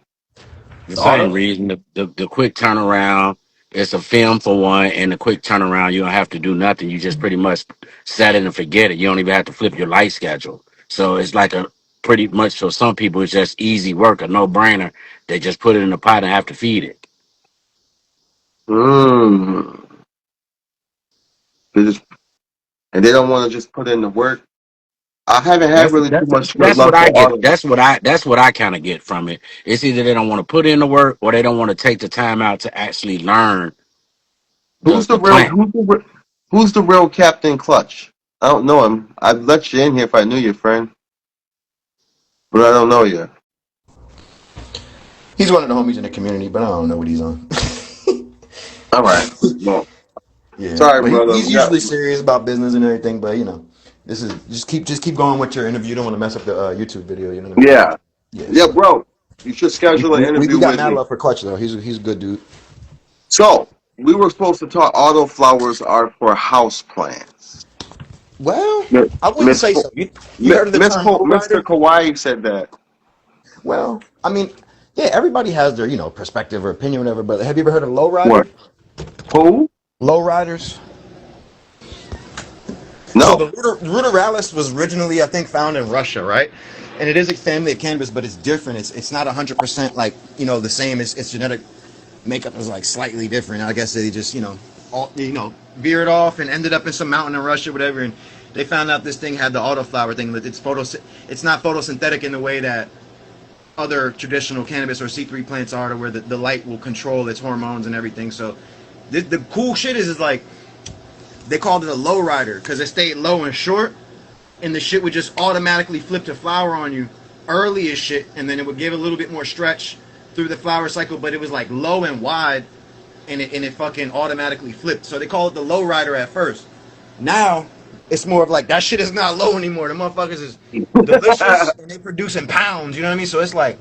The The same autos. reason, the quick turnaround. It's a film for one, and the quick turnaround. You don't have to do nothing. You just pretty much set it and forget it. You don't even have to flip your light schedule. So it's like a pretty much for some people, it's just easy work, a no brainer. They just put it in the pot and have to feed it. Mm. They just, and they don't want to just put in the work. I haven't had That's really too that's much good that's what luck I with get. auto. That's what I kind of get from it. It's either they don't want to put in the work or they don't want to take the time out to actually learn the Who's the the real plant. who's the re- who's the real Captain Clutch? I don't know him. I'd let you in here if I knew you, friend, but I don't know you. He's one of the homies in the community, but I don't know what he's on. All right. Well, Yeah, sorry, but brother. he's usually serious about business and everything. But this is just keep going with your interview. You don't want to mess up the YouTube video. You know what I mean? Yeah. Yeah. Yeah, So bro. You should we, schedule an we, we interview we got with mad me. love for Clutch though. He's a good dude. So we were supposed to talk. Auto flowers are for house plants. Well, Mi- I wouldn't Miss say so. You heard of the term Mr. lowrider? Kawhi said that. Well, I mean, yeah, everybody has their perspective or opinion, or whatever. But have you ever heard of lowrider? What? Who? Lowriders. So No. the ruderalis was originally, I think, found in Russia, right? And it is a family of cannabis, but it's different. It's not 100% like the same. Its genetic makeup is like slightly different. I guess they just veered off and ended up in some mountain in Russia, whatever. And they found out this thing had the autoflower thing. That it's not photosynthetic in the way that other traditional cannabis or C3 plants are, to where the light will control its hormones and everything. So the cool shit is like they called it a low rider because it stayed low and short, and the shit would just automatically flip to flower on you early as shit, and then it would give a little bit more stretch through the flower cycle, but it was like low and wide, and it fucking automatically flipped. So they call it the low rider at first. Now it's more of like that shit is not low anymore. The motherfuckers is delicious and they produce in pounds. You know what I mean? So it's like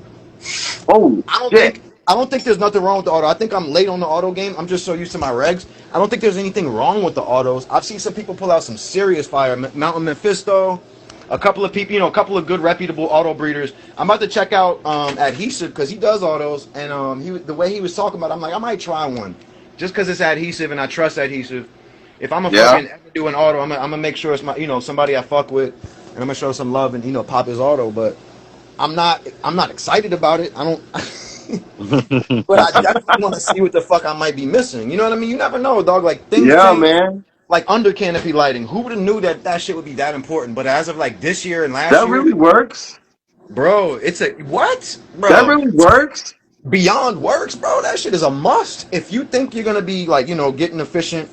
Oh I don't shit. think I don't think there's nothing wrong with the auto. I think I'm late on the auto game. I'm just so used to my regs. I don't think there's anything wrong with the autos. I've seen some people pull out some serious fire. Mountain Mephisto, a couple of people, a couple of good reputable auto breeders. I'm about to check out Adhesive because he does autos, and the way he was talking about it, I'm like, I might try one just because it's Adhesive and I trust Adhesive. If I'm a Yeah. fucking ever do an auto, I'm gonna make sure it's my somebody I fuck with, and I'm gonna show some love and pop his auto. But I'm not excited about it. I don't. But I definitely want to see what the fuck I might be missing. You know what I mean? You never know, dog. Like things Yeah, change. man. Like under canopy lighting, who would have knew that shit would be that important? But as of like this year and last That year, really works. bro, it's a what, That bro? really works. Beyond works, bro. That shit is a must. If you think you're gonna be like, getting efficient,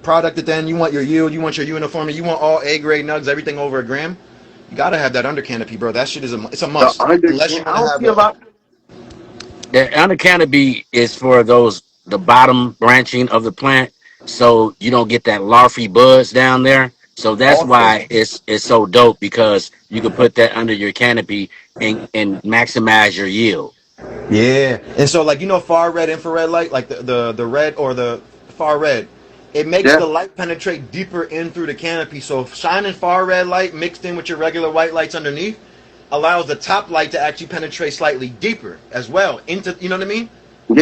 product at the end, you want your yield, you want your uniformity, you want all A grade nugs, everything over a gram. You gotta have that under canopy, bro. That shit is it's a The must. under Unless you I want to don't have see a a lot. The under canopy is for the bottom branching of the plant, so you don't get that larfy buzz down there. So that's also. why it's so dope because you can put that under your canopy and maximize your yield. Yeah, and so like far red infrared light, like the red or the far red, it makes Yeah, the light penetrate deeper in through the canopy. So shining far red light mixed in with your regular white lights underneath allows the top light to actually penetrate slightly deeper as well into, you know what I mean?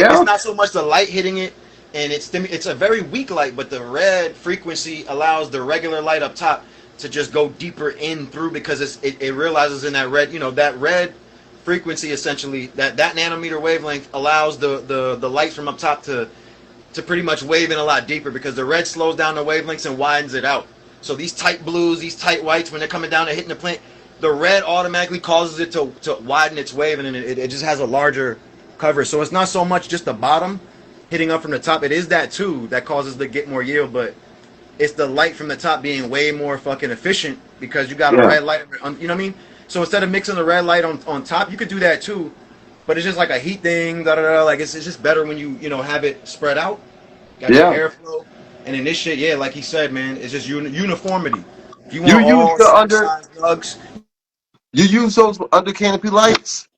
It's yeah, not so much the light hitting it, and it's a very weak light, but the red frequency allows the regular light up top to just go deeper in through because it realizes in that red, that red frequency essentially that nanometer wavelength allows the light from up top to pretty much wave in a lot deeper because the red slows down the wavelengths and widens it out. So these tight blues, these tight whites, when they're coming down and hitting the plant, the red automatically causes it to widen its wave and it just has a larger cover. So it's not so much just the bottom hitting up from the top. It is that too that causes to get more yield, but it's the light from the top being way more fucking efficient because you got a yeah, red light, you know what I mean? So instead of mixing the red light on top, you could do that too, but it's just like a heat thing, da da da. Like it's just better when you have it spread out, got your yeah. airflow, and in this shit, yeah, like he said, man, it's just uniformity. If you You want use all the same under. size nugs, You use those under canopy lights.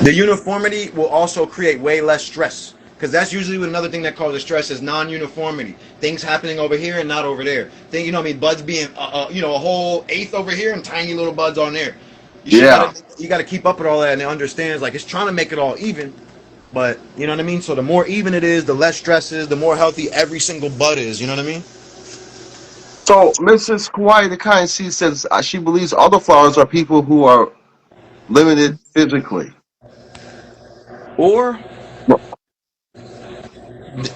the uniformity will also create way less stress. Because that's usually another thing that causes stress is non-uniformity. Things happening over here and not over there. You know what I mean? Buds being, a whole eighth over here and tiny little buds on there. Yeah, You gotta keep up with all that and it understands like it's trying to make it all even. But you know what I mean? So the more even it is, the less stress is, the more healthy every single bud is. You know what I mean? so Mrs. Kauai, the kind she says she believes autoflowers are people who are limited physically. Or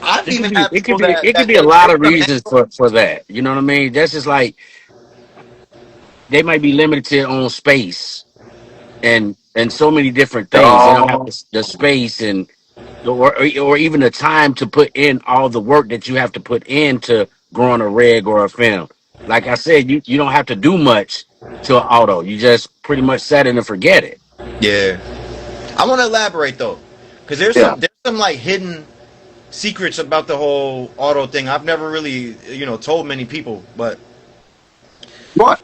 I've It could even be had people that it could that be a they lot of recommend. reasons for that. You know what I mean? That's just like they might be limited on space and so many different things. They don't have Oh, the space and or even the time to put in all the work that you have to put into growing a reg or a film. Like I said, you don't have to do much to an auto. You just pretty much set it and forget it. Yeah, I want to elaborate though, because yeah. there's some like hidden secrets about the whole auto thing. I've never really told many people, but What?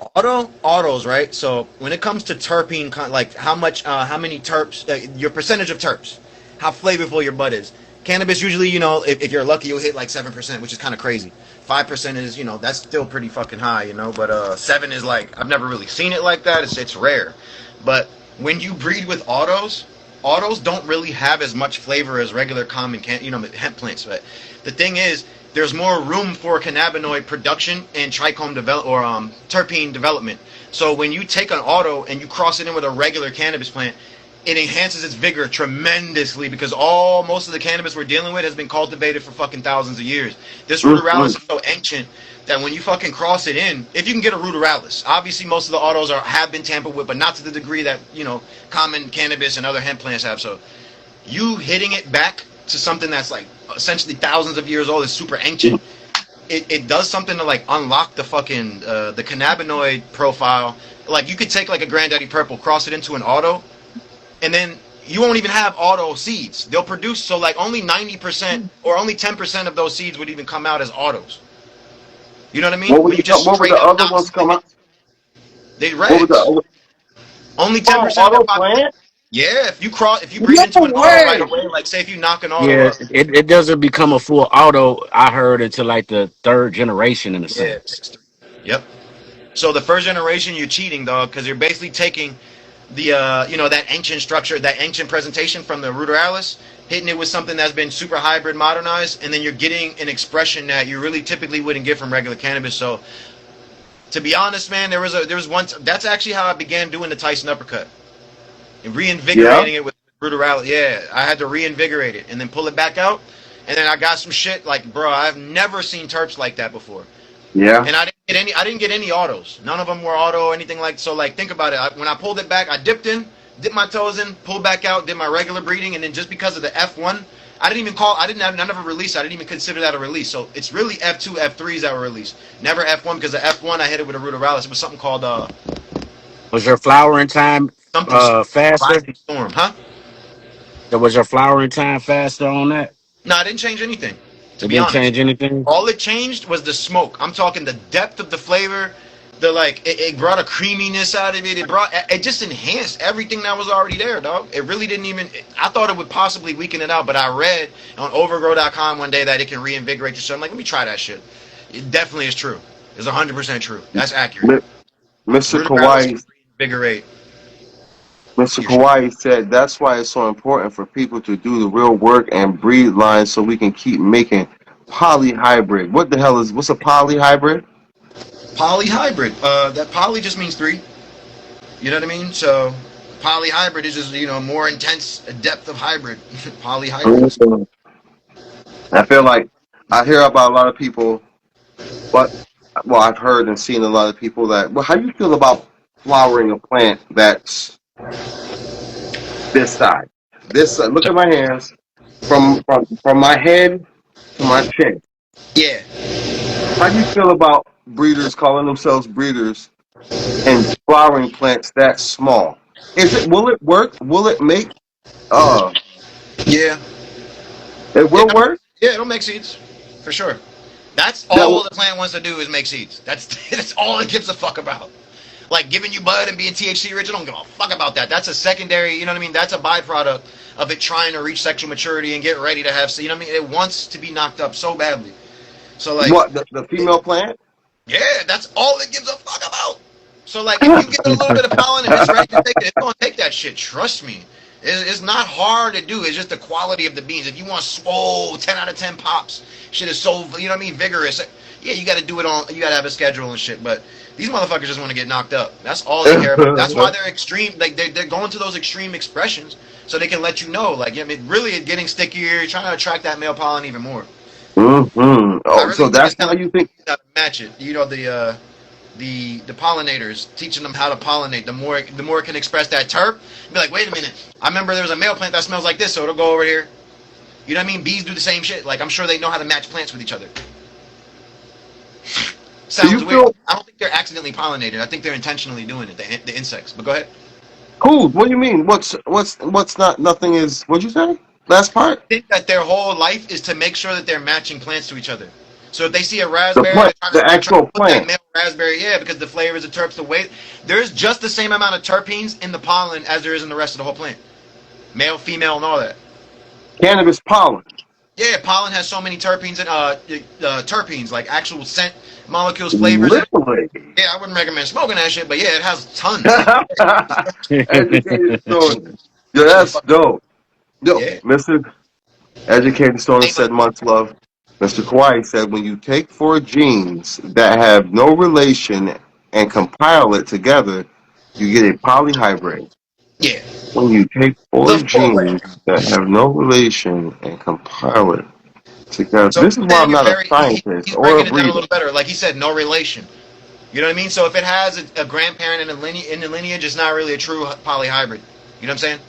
autos, right? So when it comes to terpene, like how many terps, your percentage of terps, how flavorful your bud is. Cannabis usually, if you're lucky, you'll hit like 7%, which is kind of crazy. 5% is, that's still pretty fucking high, But 7 is like I've never really seen it like that. It's rare. But when you breed with autos don't really have as much flavor as regular common hemp plants. But the thing is, there's more room for cannabinoid production and trichome develop or terpene development. So when you take an auto and you cross it in with a regular cannabis plant, it enhances its vigor tremendously because most of the cannabis we're dealing with has been cultivated for fucking thousands of years. This ruderalis Mm-mm. is so ancient that when you fucking cross it in, if you can get a ruderalis, obviously most of the autos have been tampered with, but not to the degree that common cannabis and other hemp plants have. So you hitting it back to something that's like essentially thousands of years old is super ancient. It does something to like unlock the fucking the cannabinoid profile. Like you could take like a Granddaddy Purple, cross it into an auto, and then you won't even have auto seeds. They'll produce so like only 90% or only 10% of those seeds would even come out as autos. You know what I mean? When you just What would straight the up other not ones come sticking, out? they What would the regs. other? Only ten Oh, percent of the auto population. plant? Yeah, if you breed No into an auto right way. away, like say if you knock an auto Yeah, up, it doesn't become a full auto. I heard until like the third generation in a yeah, sense. yep. So the first generation, you're cheating, dog, because you're basically taking the that ancient structure, that ancient presentation from the ruderalis, hitting it with something that's been super hybrid modernized, and then you're getting an expression that you really typically wouldn't get from regular cannabis. So to be honest, man, there was once that's actually how I began doing the Tyson uppercut and Yeah, reinvigorating it with ruderalis. Yeah, I had to reinvigorate it and then pull it back out, and then I got some shit like, bro, I've never seen terps like that before. yeah. And I didn't get any autos. None of them were auto or anything like. So like, think about it. When I pulled it back, I dipped in, dipped my toes in, pulled back out, did my regular breeding, and then just because of the F1, I never released. I didn't even consider that a release. So it's really F2, F3s that were released. Never F1 because the F1 I hit it with a ruderalis. It was something called Was your flowering time something faster? Rising Storm, huh? Was your flowering time faster on that? No, I didn't change anything. To It be didn't honest, change anything. all it changed was the smoke. I'm talking the depth of the flavor. The it brought a creaminess out of it. It just enhanced everything that was already there, dog. It really didn't even. I thought it would possibly weaken it out, but I read on overgrow.com one day that it can reinvigorate your shit. I'm like, let me try that shit. It definitely is true. It's 100% true. That's accurate. Mi- Mr. Ruderalis can Kawhi, reinvigorate Mr. your shit. Kawhi said that's why it's so important for people to do the real work and breed lines so we can keep making polyhybrid. What's a polyhybrid? Polyhybrid. That poly just means three. You know what I mean? So polyhybrid is just more intense depth of hybrid. Polyhybrids. Mhm. I feel like I hear about a lot of people, but well, I've heard and seen a lot of people that. Well, how do you feel about flowering a plant that's this size? Look at my hands from my head to my chin. Yeah. How do you feel about breeders calling themselves breeders and flowering plants that small? Will it work? Will it make uh Yeah. it Yeah. will work? Yeah. It'll make seeds for sure. That's That all will, the plant wants to do is make seeds. That's all it gives a fuck about. Like giving you bud and being THC rich, I don't give a fuck about that. That's a secondary, you know what I mean? That's a byproduct of it trying to reach sexual maturity and get ready to have, you know what I mean? It wants to be knocked up so badly. So like, what the female plant? yeah, that's all it gives a fuck about. So like, if you get a little bit of pollen and it's ready to take it, it's gonna take that shit. Trust me. It's not hard to do. It's just the quality of the beans. If you want swole 10 out of 10 pops, shit is so, you know what I mean, vigorous. Yeah, you got to do it on. You got to have a schedule and shit. But these motherfuckers just want to get knocked up. That's all they care about. That's why they're extreme. Like they're going to those extreme expressions so they can let you know. Like, I mean, really, it's getting stickier. You're trying to attract that male pollen even more. Mm-hmm. I Oh, really so think it's that's time how you think. to match it. You know, the pollinators, teaching them how to pollinate. The more it can express that terp, be like, wait a minute. I remember there was a male plant that smells like this, so it'll go over here. You know what I mean? Bees do the same shit. Like I'm sure they know how to match plants with each other. Do you Sounds weird. feel I don't think they're accidentally pollinated. I think they're intentionally doing it. The insects. But go ahead. cool? What do you mean? What's not nothing is? What'd you say? Last part? I think that their whole life is to make sure that they're matching plants to each other. So if they see a The raspberry, plant, the they're trying actual to put that plant. male raspberry, yeah, because the flavors of terps, the weight. There's just the same amount of terpenes in the pollen as there is in the rest of the whole plant. Male, female, and all that. Cannabis pollen. Yeah, pollen has so many terpenes and terpenes, like actual scent molecules, flavors. Literally. Yeah, I wouldn't recommend smoking that shit, but yeah, it has tons. Educated stoner. Yeah, That shit is that's fucking dope. Yo, yeah. Mr. Educated Stoner Hey, but said much love. Mr. Kawhi said when you take four genes that have no relation and compile it together, you get a polyhybrid. yeah, When you take four the four way. genes that have no relation and compile it together. So This is why I'm saying it not a very, scientist he's or a breaking it down a breeder. little better. Like he said, no relation. You know what I mean? So if it has a grandparent in the lineage, it's not really a true polyhybrid. You know what I'm saying?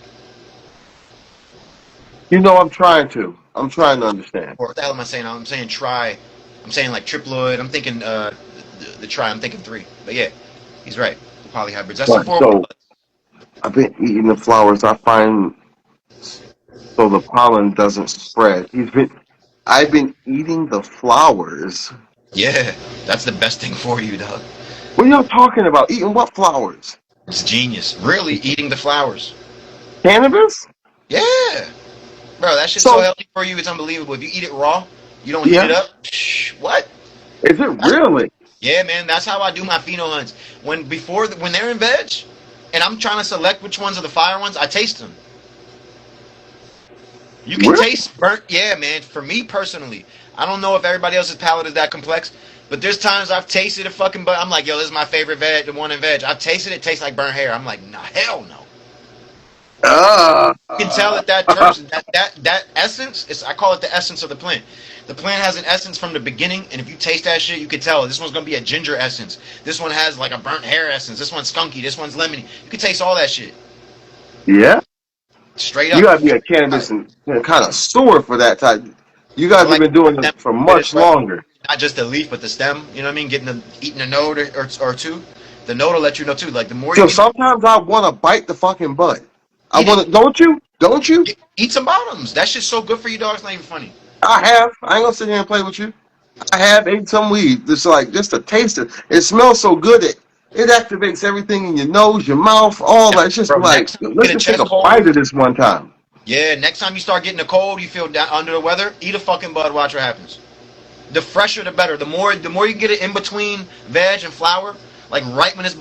You know, I'm trying to. I'm trying to understand. Or what the hell am I saying? I'm saying try. I'm saying like triploid. I'm thinking the try. I'm thinking three. But yeah, he's right. The polyhybrids. That's the But four. so I've been eating the flowers. I find so the pollen doesn't spread. I've been eating the flowers. Yeah, that's the best thing for you, dog. What are y'all talking about? Eating what flowers? It's genius. Really eating the flowers. Cannabis? Yeah. Bro, that shit's so So healthy for you, it's unbelievable. If you eat it raw, you don't heat it yeah, up. What? is it really? Yeah, man, that's how I do my pheno hunts. When they're in veg, and I'm trying to select which ones are the fire ones, I taste them. You can Really? taste burnt. Yeah, man. For me personally, I don't know if everybody else's palate is that complex, but there's times I've tasted a fucking. But I'm like, yo, this is my favorite veg, the one in veg. I've tasted it, tastes like burnt hair. I'm like, nah, hell no. Uh, You can tell that terps, that essence. I call it the essence of the plant. The plant has an essence from the beginning, and if you taste that shit, you can tell this one's gonna be a ginger essence. This one has like a burnt hair essence. This one's skunky. This one's lemony. You can taste all that shit. Yeah, Straight you up. gotta be a cannabis and kind of sewer for that type. You I guys have like been doing them it for with it, much bro. longer. Not just the leaf, but the stem. You know what I mean? Eating a node or two. The node will let you know too. Like the more you So get, sometimes I want to bite the fucking bud. I eat it. want to. Don't you? Don't you? Eat some bottoms. That shit's so good for you, dog. It's not even funny. I have. I ain't gonna sit here and play with you. I have ate some weed. It's like just to taste it. It smells so good. It activates everything in your nose, your mouth, all that. It's just Bro, like next time you let's get a just take chest a bite cold, of this one time. yeah, next time you start getting a cold, you feel down under the weather, eat a fucking bud, watch what happens. The fresher the better. The more you get it in between veg and flower, like right when it's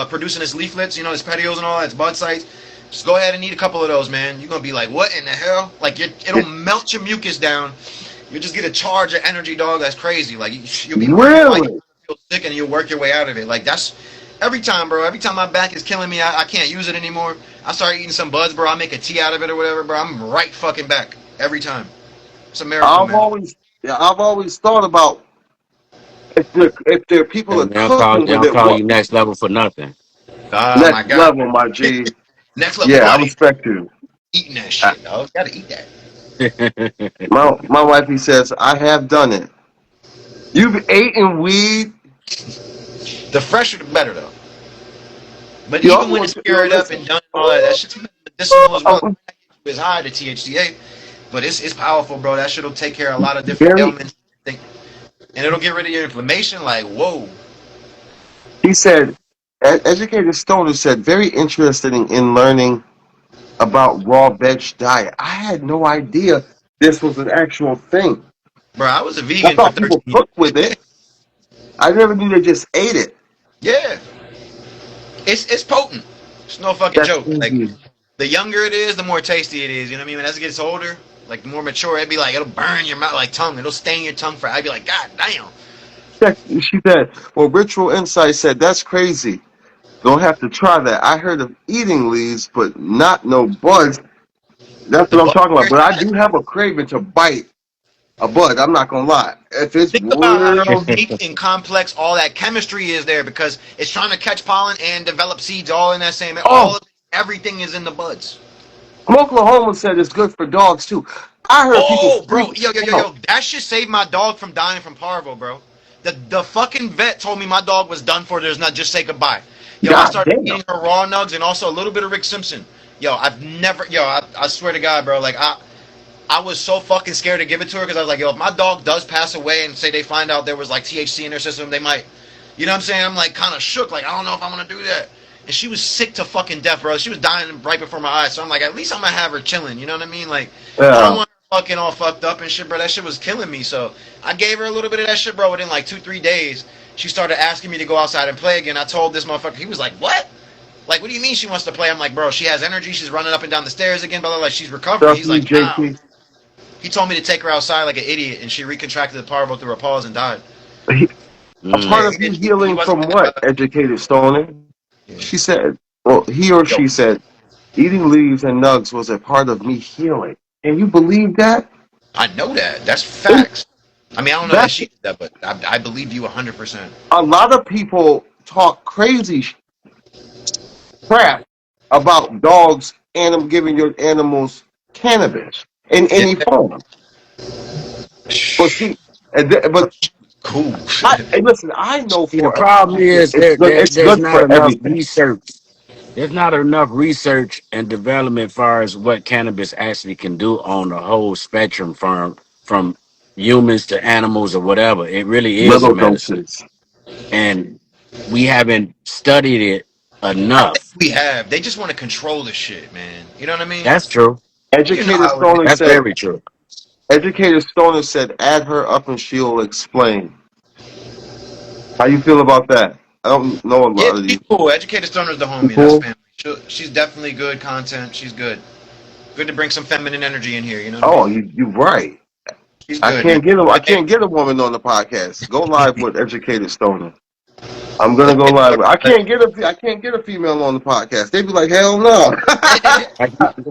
producing its leaflets, its petioles and all that, its bud sites, just go ahead and eat a couple of those, man. You're gonna be like, what in the hell? Like it'll melt your mucus down. You just get a charge of energy, dog. That's crazy. Like you'll be working like Really? you'll feel sick and you'll work your way out of it. Like that's every time, bro. Every time my back is killing me, I can't use it anymore. I start eating some buds, bro. I make a tea out of it or whatever, bro. I'm right fucking back every time. It's a miracle, I've man. always, yeah, I've always thought about if there are people Hey, that they don't cooking they with don't it, call what you next level for nothing. Oh next my god. level, my G. Next level Yeah, I buddy. respect you. Eating that I, shit, dog. Gotta eat that. my wifey says I have done it. You've eaten weed. The fresher the better though. But Yo, even when it's cured up listen. and done and all that, that shit's medicinal as well. It Oh, might not get you as high the THCA, but it's powerful, bro. That shit'll take care of a lot of different very. ailments. And it'll get rid of your inflammation. Like, whoa. He said, educated Stoner said, very interested in learning about raw veg diet. I had no idea this was an actual thing. Bro, I was a I vegan for thought people 13 cooked with years. it. I never knew they just ate it. Yeah. It's potent. It's no fucking That's joke. Like crazy. the younger it is, the more tasty it is. You know what I mean? When as it gets older, like the more mature, it'd be like it'll burn your mouth like tongue. It'll stain your tongue for. I'd be like, God damn. She said, well, Ritual Insight said, that's crazy. Don't have to try that. I heard of eating leaves, but not no buds. That's The what I'm butter. talking about. But I do have a craving to bite a bud. I'm not going to lie. If it's Think about how real, unique and complex all that chemistry is there because it's trying to catch pollen and develop seeds all in that same. oh, Everything is in the buds. Oklahoma said it's good for dogs too. I heard people Oh, freak bro, yo, yo, yo, out. yo, that shit saved my dog from dying from parvo, bro. The fucking vet told me my dog was done for. There's not just say goodbye. Yo, I God started damn. eating her raw nugs and also a little bit of Rick Simpson. Yo, I swear to God, bro, like I was so fucking scared to give it to her because I was like, yo, if my dog does pass away and say they find out there was like THC in their system, they might, you know what I'm saying? I'm like kind of shook, like I don't know if I'm gonna do that. And she was sick to fucking death, bro. She was dying right before my eyes. So I'm like, at least I'm gonna have her chilling. You know what I mean? Like, I don't Yeah. want her fucking all fucked up and shit, bro. That shit was killing me. So I gave her a little bit of that shit, bro. Within like 2-3 days, she started asking me to go outside and play again. I told this motherfucker, he was like, what? Like, what do you mean she wants to play? I'm like, bro, she has energy. She's running up and down the stairs again, blah, blah, blah. She's recovering. Stuff He's you, like, wow. JT. He told me to take her outside like an idiot, and she recontracted the parvo through her paws and died. A Mm. part Yeah, of you he healing wasn't from mad what, about it. educated Stoner? Yeah. She said, well, he or Yo, she said, eating leaves and nugs was a part of me healing. Can you believe that? I know that. That's And facts. I mean, I don't know that that's she did that, but I believe you 100%. a lot of people talk crazy crap about dogs and giving your animals cannabis in Yeah. any form. But see, but Cool. listen, I know See, the for a problem fact that is it's there's good not for enough everything. research. There's not enough research and development as far as what cannabis actually can do on the whole spectrum from humans to animals or whatever. It really is a Little medicine. doses. And we haven't studied it I think enough. we have. They just want to control the shit, man. You know what I mean? That's true. You know Educated how it is. Stoner That's said, very true. add her up and she'll explain. How you feel about that? I don't know a Yeah, lot of she's these cool. Educated Stoner's the homie. That's people. family. She's definitely good content. She's good. Good to bring some feminine energy in here. You know what I Oh, mean? you're right. She's good, man. I And can't get a woman on the podcast. Go live with Educated Stoner. I'm gonna go they- live. I can't get a female on the podcast. They'd be like, hell no.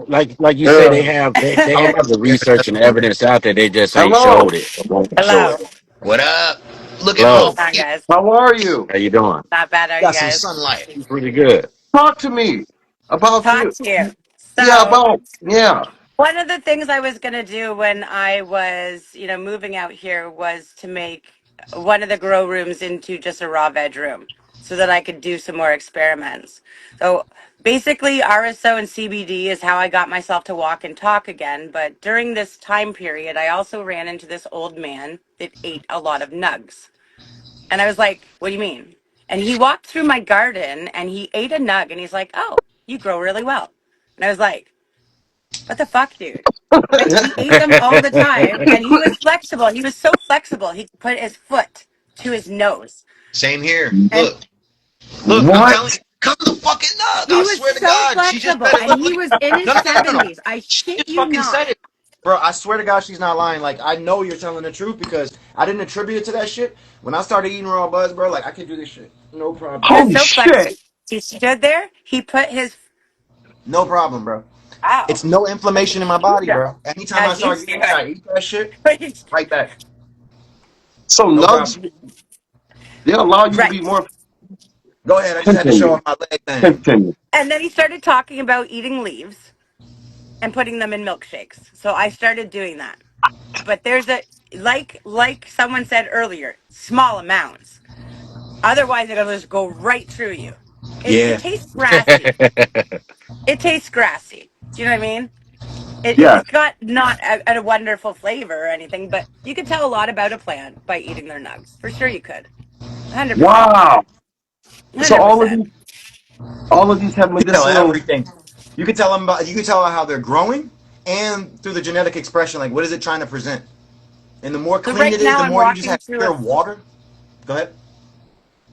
Like like you say, Yeah. they have the research and evidence out there. They just ain't Hello. showed it. Or won't show Hello. it. What up? Look at What's Hello, Uncle going on, Pete. guys? How are you? how you doing? Not bad, are you Got some guys? sunlight. Pretty good. Talk to me about Talk you. to you. Yeah, So about yeah. one of the things I was going to do when I was, moving out here was to make one of the grow rooms into just a raw veg room so that I could do some more experiments. So basically, RSO and CBD is how I got myself to walk and talk again. But during this time period, I also ran into this old man that ate a lot of nugs. And I was like, what do you mean? And he walked through my garden and he ate a nug and he's like, oh, you grow really well. And I was like, what the fuck, dude? But he ate them all the time and he was flexible. He was so flexible. He could put his foot to his nose. Same here. And Look, I'm telling you, What? come to the fucking nug. he I was swear to so God, she just flexible said it. and Look, he look. was in his No. 70s. I She shit just you fucking not. said it. Bro, I swear to God, she's not lying. Like, I know you're telling the truth because I didn't attribute it to that shit. When I started eating raw buds, bro, like, I could do this shit. No He problem. was Holy so flexible. shit! He stood there. He put his, No problem, bro. wow. It's no Look inflammation in at my you, body, John. bro. Anytime I As you start getting it, said. I eat that shit Right. right back. So No problem. nugs, they allow you to be Right. more. Go ahead. I just had to show Continue. off my leg thing. Continue. And then he started talking about eating leaves and putting them in milkshakes. So I started doing that. But there's a like someone said earlier, small amounts. Otherwise it'll just go right through you. It Yeah. tastes grassy. It tastes grassy. Do you know what I mean? It's Yes. got not a wonderful flavor or anything, but you could tell a lot about a plant by eating their nugs. For sure you could. 100%. Wow. So 100%. all of these have You can tell medicinal. everything. You can tell them about. You can tell how they're growing, and through the genetic expression, like what is it trying to present. And the more So clean right it is, now the I'm more you just walking have through a pure water. Go ahead.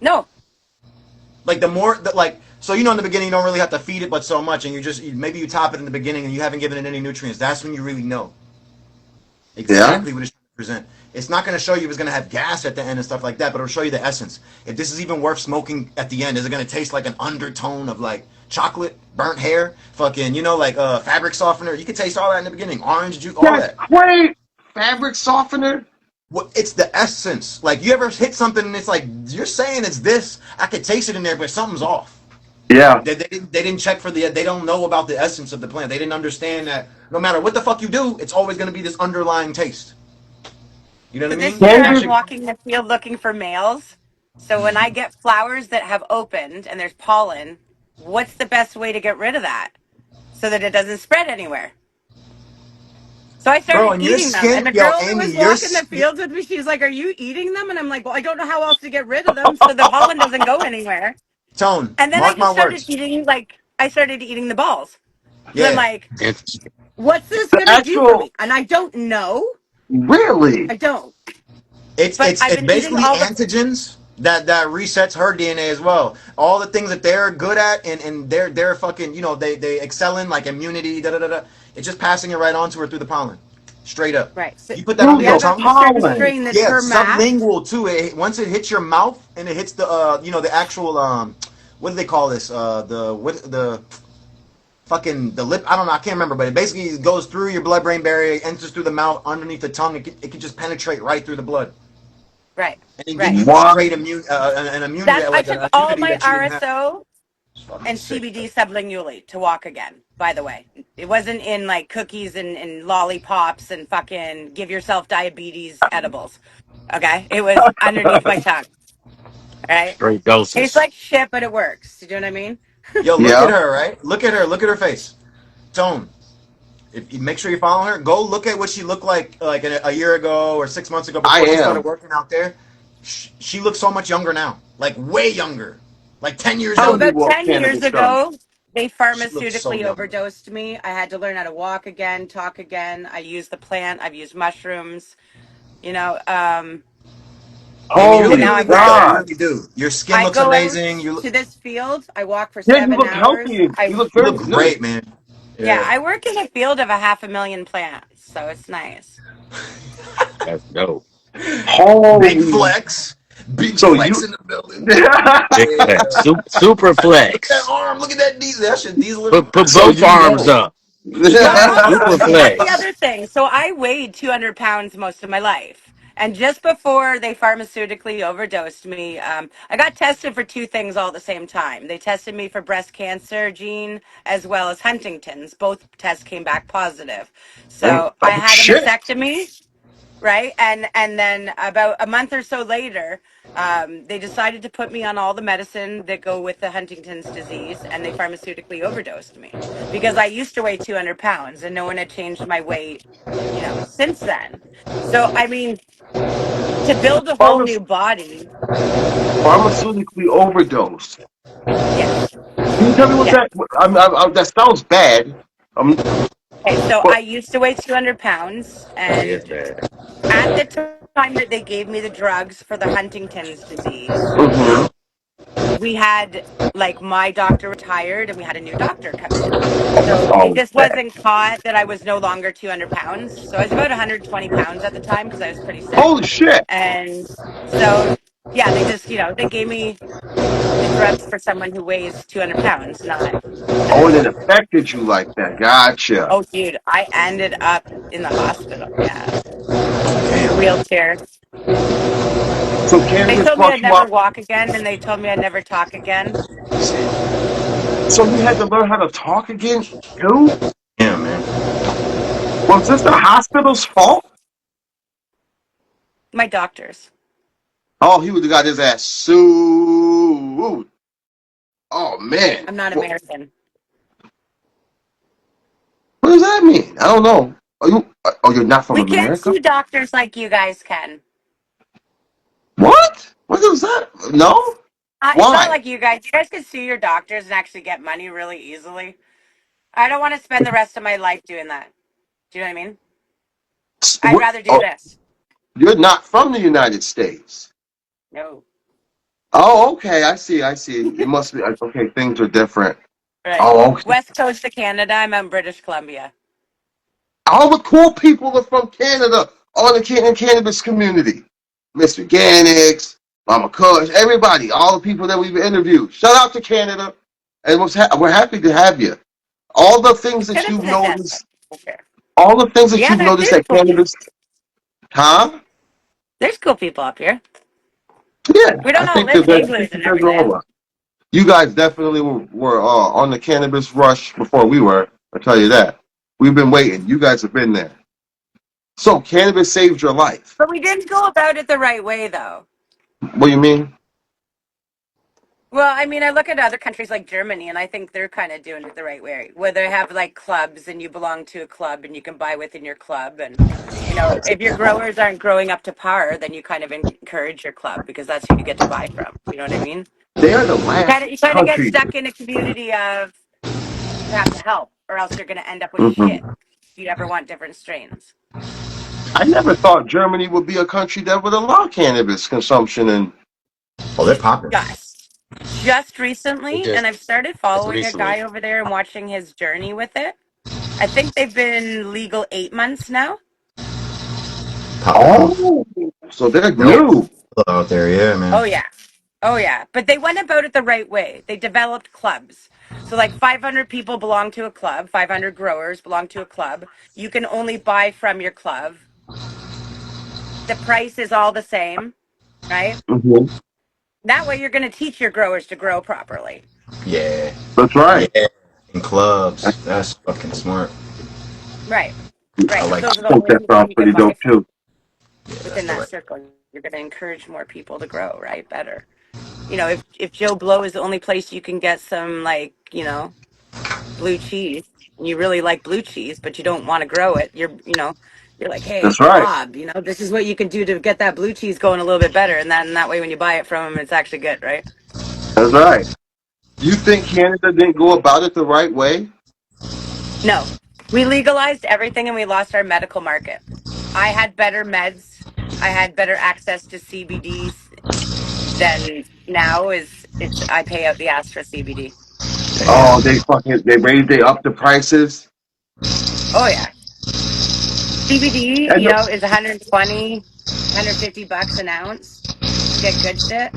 no. Like the more that like so in the beginning you don't really have to feed it but so much, and maybe you top it in the beginning and you haven't given it any nutrients. That's when you really know Yeah. exactly what it's trying to present. It's not going to show you it's going to have gas at the end and stuff like that, but it'll show you the essence. If this is even worth smoking at the end, is it going to taste like an undertone of like chocolate, burnt hair, fucking, like fabric softener? You can taste all that in the beginning. Orange juice, all That's that. great. Fabric softener. Well, it's the essence. Like you ever hit something and it's like you're saying it's this. I could taste it in there, but something's off. Yeah. They didn't check for they don't know about the essence of the plant. They didn't understand that no matter what the fuck you do, it's always going to be this underlying taste. You know what So I this mean? year That I'm Candy. shit. walking the field looking for males. So when I get flowers that have opened and there's pollen, what's the best way to get rid of that so that it doesn't spread anywhere? So I Bro, started and your eating them. And skin, the yo, girl that Amy, was walking the fields with me, she's like, are you eating them? And I'm like, well, I don't know how else to get rid of them so the pollen doesn't go anywhere. Tone, And then I mark my just started words. eating, I started eating the balls. Because I'm Yeah. like, Interesting. what's this The going to do for actual. me? And I don't know. Really. I don't. It's But it's I've it's been eating basically all the, antigens that resets her DNA as well. All the things that they're good at and they're fucking they excel in like immunity da da da da. It's just passing it right on to her through the pollen, straight up. right. So You put that Through under we your have the a tongue. certain pollen. strain that's Yeah, her mask. sublingual too. Once it hits your mouth and it hits the the actual what do they call this the fucking the lip. I don't know. I can't remember, but it basically goes through your blood brain barrier, enters through the mouth, underneath the tongue. It can just penetrate right through the blood Right. and then give Right. you Wow. straight an immunity, That I like took an all immunity my that you didn't have. RSO It's fucking and sick, bro. CBD sublingually to walk again, by the way. It wasn't in like cookies and lollipops and fucking give yourself diabetes edibles. Okay? It was underneath my tongue. All right? Straight Tastes doses. like shit, but it works. You know what I mean? Yo, look Yeah. at her, right? Look at her. Look at her face. Tone. If you make sure you follow her, go look at what she looked like a year ago or 6 months ago I before she started am. working out there. She looks so much younger now, like way younger, like 10 years So Tell me younger. about what 10 years cannabis does. ago, they She looks so pharmaceutically young. overdosed me. I had to learn how to walk again, talk again. I used the plant. I've used mushrooms, you know, Amy, you're and Holy looking now really I'm good though. You happy. God. really do. Your skin I looks go out amazing. You to look, this field. I walk for Yeah, you look 7 hours. healthy. You look you very look good. great, man. Yeah, Yeah. I work in a field of 500,000 plants, so it's nice. That's dope. Big Holy. flex. Big So flex you. in the building. Big Yeah. flex. Super Look at that flex. arm. Look at that diesel. That shit diesel. Put So both you arms know. up. Well, Yeah. also, Super here's the flex. other thing. So I weighed 200 pounds most of my life. And just before they pharmaceutically overdosed me, I got tested for two things all at the same time. They tested me for breast cancer gene as well as Huntington's. Both tests came back positive. So I Oh had a shit. mastectomy, right? And then about a month or so later, they decided to put me on all the medicine that go with the Huntington's disease, and they pharmaceutically overdosed me because I used to weigh 200 pounds, and no one had changed my weight, since then. So I mean, to build a whole new Pharma- body, Pharmaceutically overdosed. yes, Can you tell me what yeah. that? That sounds bad. Okay, so But I used to weigh 200 pounds, That is and bad. at the time that they gave me the drugs for the Huntington's disease, mhm. we had, like, my doctor retired and we had a new doctor come in. So it Oh, just bad. wasn't caught that I was no longer 200 pounds. So I was about 120 pounds at the time because I was pretty sick. Holy shit. And so, yeah, they just, they gave me the drugs for someone who weighs 200 pounds, not Oh, that. and it affected you like that. Gotcha. Oh, dude, I ended up in the hospital. Yeah. Damn. Wheelchair. So They cannabis told me brought I'd you never up. walk again, and they told me I'd never talk again. So you had to learn how to talk again too. Damn, man. Was this the hospital's fault? My doctors. Oh, he would have got his ass sued. Oh man. I'm not What, American. what does that mean? I don't know. Are you? Oh, you're not from We can't America? sue doctors like you guys can. What? What is that? No. It's not Why? like you guys. You guys can sue your doctors and actually get money really easily. I don't want to spend the rest of my life doing that. Do you know what I mean? I'd What? rather do Oh, this. you're not from the United States. No. Oh, okay. I see. I see. It must be okay. Things are different. Right. Oh, okay. West Coast of Canada. I'm in British Columbia. All the cool people are from Canada. All the cannabis community. Mr. Ganix, Mama Kush, everybody. All the people that we've interviewed. Shout out to Canada. And we're happy to have you. All the things I could that have you've been a desert. noticed, Okay. all the things that Yeah, you've noticed there's at cool people. cannabis, huh? There's cool people up here. Yeah, We I don't all think live that in I think igloos you and guys are all everything. right. You guys definitely were on the cannabis rush before we were. I tell you that. We've been waiting. You guys have been there. So cannabis saved your life. But we didn't go about it the right way, though. What do you mean? Well, I mean, I look at other countries like Germany, and I think they're kind of doing it the right way, where they have like clubs, and you belong to a club, and you can buy within your club. And if your growers aren't growing up to par, then you kind of encourage your club because that's who you get to buy from. You know what I mean? They are the You last kind of you kind of get country. stuck in a community of you have to help, or else you're going to end up with shit. Mhm. If you ever want different strains. I never thought Germany would be a country that would allow cannabis consumption. And Oh, they're popping. Just It recently, and just I've started just following a recently. guy over there and watching his journey with it. I think they've been legal 8 months now. Popping off. oh, so they're They're all Yes. new. out there, yeah, Oh man. yeah. Oh yeah. But they went about it the right way. They developed clubs. So like 500 people belong to a club, 500 growers belong to a club. You can only buy from your club. The price is all the same, right? Mhm. That way you're going to teach your growers to grow properly. Yeah. That's right. Yeah. In clubs. That's fucking smart. Right. I Right. Because like I those are the think only that people sounds you can pretty buy dope from too. yeah, that's within the that right. circle. You're going to encourage more people to grow, right? Better. If Joe Blow is the only place you can get some, like, blue cheese, and you really like blue cheese, but you don't want to grow it, you're like, hey, That's right. Bob, this is what you can do to get that blue cheese going a little bit better. And then that way, when you buy it from him, it's actually good, right? That's right. You think Canada didn't go about it the right way? No, we legalized everything and we lost our medical market. I had better meds. I had better access to CBDs than now I pay out the ass for CBD. Oh, Damn. they up the prices. Oh yeah. CBD, And is 120, $150 an ounce to get good shit.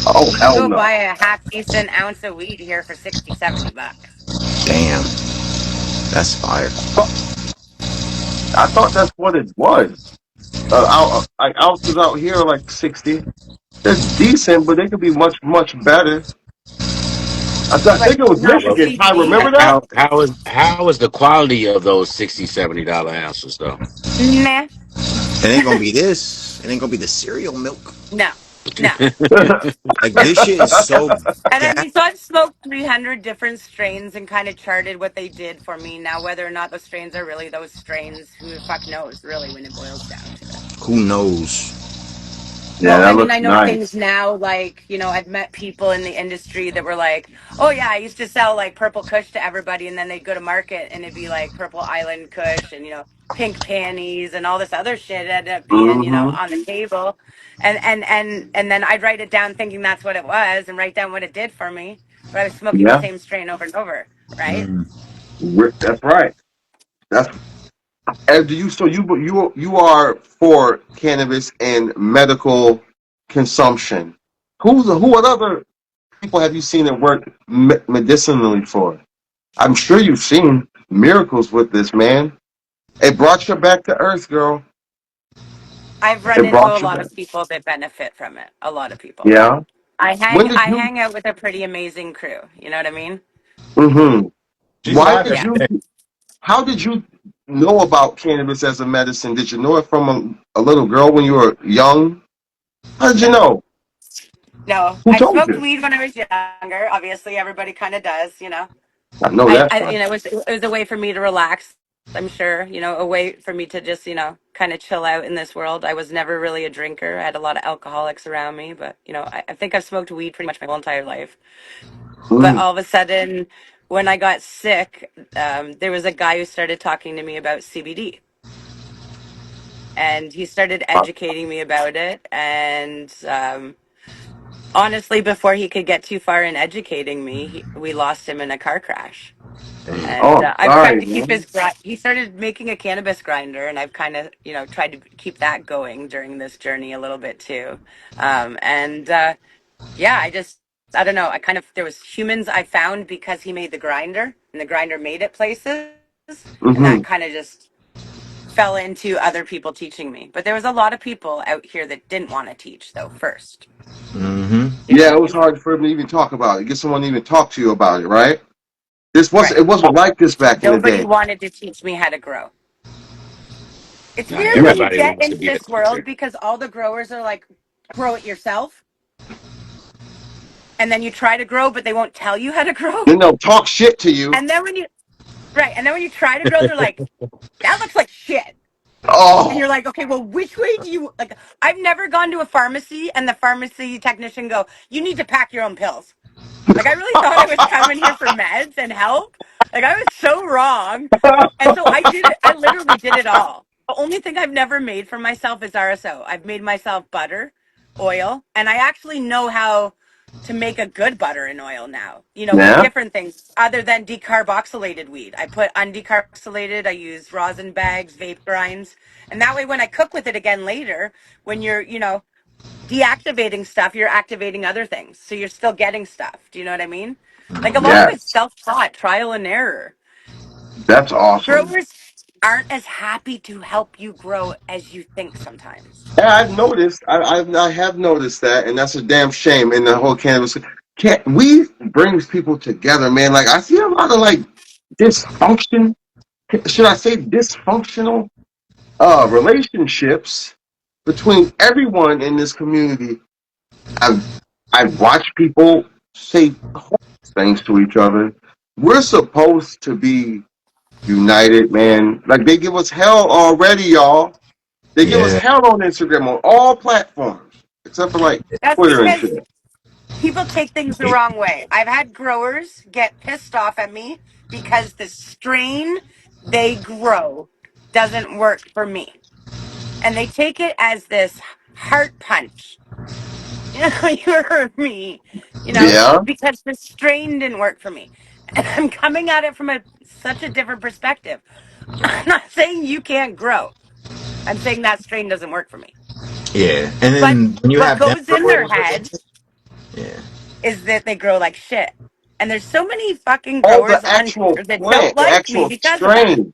oh You can hell go no! buy a half decent ounce of weed here for 60, $70. Damn. That's fire. I thought that's what it was. Like ounces out here are like 60. That's decent, but they could be much, much better. I think Like it was not the Well, Michigan. I CBD. remember that. how is the quality of those $60-$70 ounces though? Nah, It ain't gonna be this. It ain't gonna be the cereal milk. no, no. Like this shit is so And I gas. mean, so I've smoked 300 different strains and kind of charted what they did for me. Now, whether or not those strains are really those strains, who the fuck knows, really, when it boils down to it. Who knows? Yeah, Well, I that mean, I looks know things nice. now, like, I've met people in the industry that were like, oh, yeah, I used to sell like Purple Kush to everybody. And then they'd go to market and it'd be like Purple Island Kush and, pink panties and all this other shit ended up being, Hmm. on the table. And then I'd write it down thinking that's what it was and write down what it did for me. But I was smoking the Yeah, same strain over and over, right? that's right. That's and do you so you are for cannabis and medical consumption. Who what other people have you seen it work medicinally for? I'm sure you've seen miracles with this, man. It brought you back to earth, girl. I've run It into a brought you lot back. of people that benefit from it. A lot of people. Yeah. I When hang did I you? hang out with a pretty amazing crew. You know what I mean? Mm-hmm. She's Why live did Yeah. every you? day. How did you know about cannabis as a medicine? Did you know it from a little girl when you were young? How did you No. know? No. Who I told smoked you? weed when I was younger. Obviously everybody kind of does. I know I, that's I right. it was a way for me to relax, I'm sure, a way for me to just, kind of chill out in this world. I was never really a drinker. I had a lot of alcoholics around me, but I think I've smoked weed pretty much my whole entire life. But Mm, all of a sudden when I got sick, there was a guy who started talking to me about CBD. And he started educating me about it. And honestly, before he could get too far in educating me, we lost him in a car crash. And oh, I'm I've tried sorry, to keep man. he started making a cannabis grinder, and I've kind of, tried to keep that going during this journey a little bit too. And yeah, I don't know. There was humans I found because he made the grinder, and the grinder made it places. And that Hmm. kind of just fell into other people teaching me. But there was a lot of people out here that didn't want to teach, though, first. Mm-hmm. You know what Yeah, I it was mean? hard for him to even talk about it. Get someone to even talk to you about it, right? This was Right. it wasn't like this back in the Nobody day. wanted to teach me how to grow. It's Not weird when you everybody get wants to into be a this world teacher. because all the growers are like, grow it yourself. And then you try to grow, but they won't tell you how to grow. Then they'll talk shit to you. And then right. And then when you try to grow, they're like, that looks like shit. And Oh, you're like, okay, well, which way do you like? I've never gone to a pharmacy and the pharmacy technician go, you need to pack your own pills. Like I really thought I was coming here for meds and help. Like I was so wrong. And so I did it. I literally did it all. The only thing I've never made for myself is RSO. I've made myself butter, oil, and I actually know how to make a good butter and oil now. With yeah, different things other than decarboxylated weed. I put undecarboxylated, I use rosin bags, vape grinds, and that way when I cook with it again later, when you're, deactivating stuff, you're activating other things. So you're still getting stuff. Do you know what I mean? Like a lot of it's yes, self-taught, trial and error. that's awesome. Growers aren't as happy to help you grow as you think sometimes. Yeah, I've noticed. I have noticed that, and that's a damn shame in the whole cannabis. Can't we brings people together, man? Like I see a lot of like dysfunction. Should I say dysfunctional relationships between everyone in this community? I've I've watched people say things to each other. We're supposed to be united, man. Like they give us hell already, y'all. They give us Yeah. hell on Instagram on all platforms except for like That's Twitter and because shit. people take things the wrong way. I've had growers get pissed off at me because the strain they grow doesn't work for me. And they take it as this heart punch. You heard me, Yeah, because the strain didn't work for me. And I'm coming at it from such a different perspective. I'm not saying you can't grow. I'm saying that strain doesn't work for me. Yeah. And But then when you what have them goes in their growers, head yeah. is that they grow like shit. And there's so many fucking all the growers on actual here that don't plant, the like me actual because of that. strain.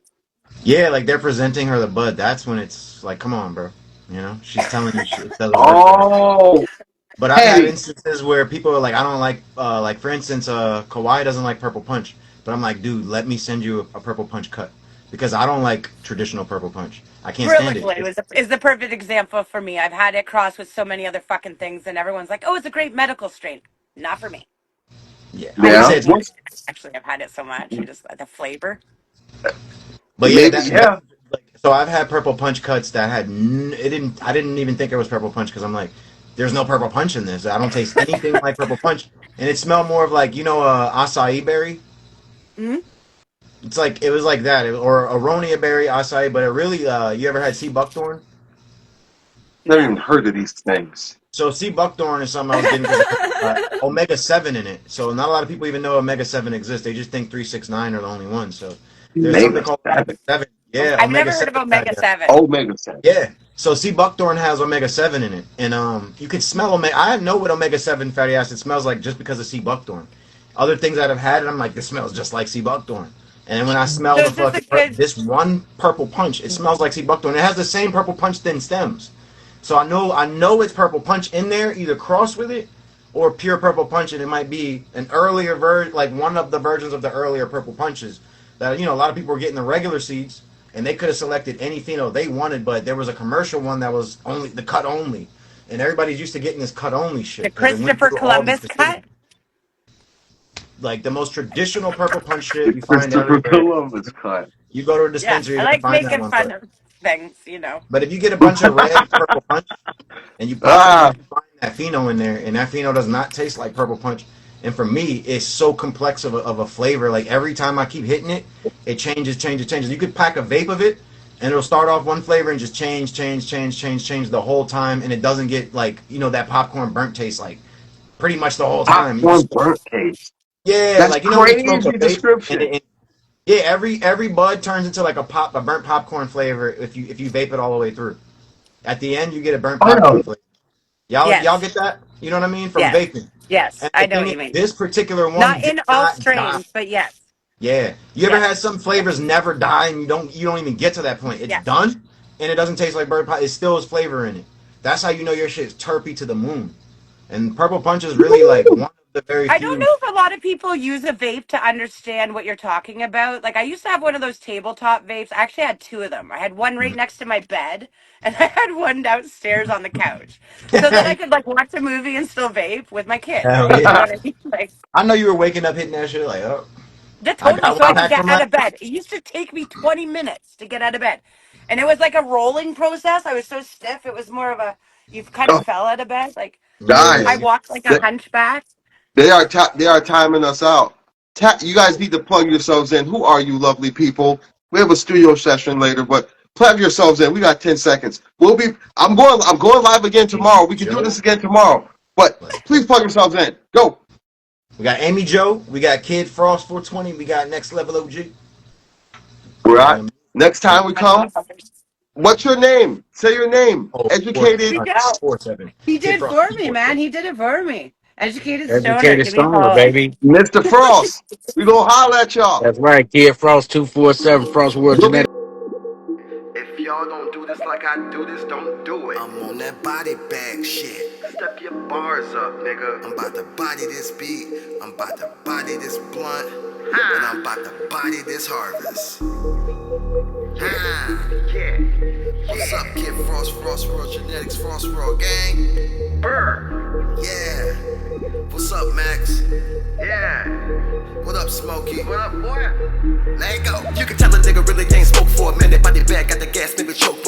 Yeah, like they're presenting her the bud. That's when it's like, come on, bro. You know, she's telling you it doesn't work for her. Oh, But I've had hey, instances where people are like, I don't like for instance, Kawhi doesn't like purple punch, but I'm like, dude, let me send you a purple punch cut because I don't like traditional purple punch. I can't stand Brilliant it. Blue is the perfect example for me. I've had it crossed with so many other fucking things, and everyone's like, "Oh, it's a great medical strain." Not for me. Yeah, I I wouldn't yeah, say just it's, what's actually I've had it so much. I just the flavor. but yeah, maybe, that yeah. like so I've had purple punch cuts that had it didn't I didn't even think it was purple punch because I'm like, there's no purple punch in this. I don't taste anything like purple punch, and it smelled more of like acai berry. Hmm. It's like it was like that, or aronia berry acai, but it really you ever had sea buckthorn? Never even No. heard of these things. So sea buckthorn is something I was getting because it has omega 7 in it. So not a lot of people even know omega 7 exists. They just think 369 are the only ones. So there's something Omega called omega 7. seven. Yeah, I've omega never heard of seven omega fatty acids. seven. Omega 7. Yeah. So sea buckthorn has omega 7 in it, and you can smell omega. I know what omega 7 fatty acid smells like just because of sea buckthorn. Other things that I've had, and I'm like, this smells just like sea buckthorn. And then when I smell So the is this a fucking good? this one purple punch, it smells like sea buckthorn. It has the same purple punch thin stems. So I know it's purple punch in there, either crossed with it or pure purple punch, and it might be an earlier version, like one of the versions of the earlier purple punches. That a lot of people were getting the regular seeds, and they could have selected any pheno they wanted, but there was a commercial one that was only the cut only, and everybody's used to getting this cut only The shit because it went Christopher through all these Columbus facilities. cut? Like the most traditional purple punch shit The you find Christopher everywhere. Columbus cut. You go to a Yeah, dispensary, I you're gonna like find that making one, fun but of things. but if you get a bunch of red purple punch and you pop it, you Ah, can find that pheno in there, and that pheno does not taste like purple punch. And for me, it's so complex of a flavor. Like every time I keep hitting it, it changes. You could pack a vape of it, and it'll start off one flavor and just change the whole time, and it doesn't get like that popcorn burnt taste like pretty much the whole time. You popcorn just burnt taste. yeah, That's like when you smoke a crazy vape and description. yeah, every bud turns into like a burnt popcorn flavor if you vape it all the way through. At the end, you get a burnt I know. popcorn flavor. Y'all Yes, get that? You know what I mean? From yes, vaping. yes. And the I know thing what is, you mean. this particular one Not did in all not die. strains, but yes, Yeah. You ever had yes, some yes, flavors never die and you don't even get to that point. It's yes. done and it doesn't taste like bird pie. It still has flavor in it. That's how you know your shit is terpy to the moon. And purple punch is really like one of the very I don't know few. if a lot of people use a vape to understand what you're talking about. Like I used to have one of those tabletop vapes. I actually had two of them. I had one right next to my bed, and I had one downstairs on the couch, so that I could like watch a movie and still vape with my kids. Hell You know yeah. what I mean? Like I know you were waking up hitting that shit like, oh, that I totally. got So I one could back get from out last. of bed. It used to take me 20 minutes to get out of bed, and it was like a rolling process. I was so stiff. It was more of a you kind of Oh, fell out of bed. Like Yeah. I guys, walked like a they, hunchback. they are timing us out. You guys need to plug yourselves in. Who are you, lovely people? We have a studio session later, but plug yourselves in. We got 10 seconds. I'm going live again tomorrow. Amy We can do this Joe. again tomorrow. But please plug yourselves in. Go. We got Amy Joe. We got Kid Frost 420. We got Next Level OG. We're And at next time we come. What's your name? Say your name. oh, Here Educated. we go. 4-7. He Kid did Frost for me, man. 4-7. He did it for me. Educated stoner. Educated Give me a stoner, holler. baby. Mr. Frost. We gonna holler at y'all. That's right. Kid Frost 247 Frost World We'll be Genetics. If y'all don't do this like I do this, don't do it. I'm on that body bag shit. Step your bars up, nigga. I'm about to body this beat. I'm about to body this blunt. And I'm about to body this harvest. Ah. Yeah. What's up, Kid Frost, Frost World Genetics, Frost World Gang? Burr. Yeah. What's up, Max? Yeah. What up, Smokey? What up, boy? Let go. You can tell a nigga really ain't spoke for a minute. Body bag got the gas, nigga choke.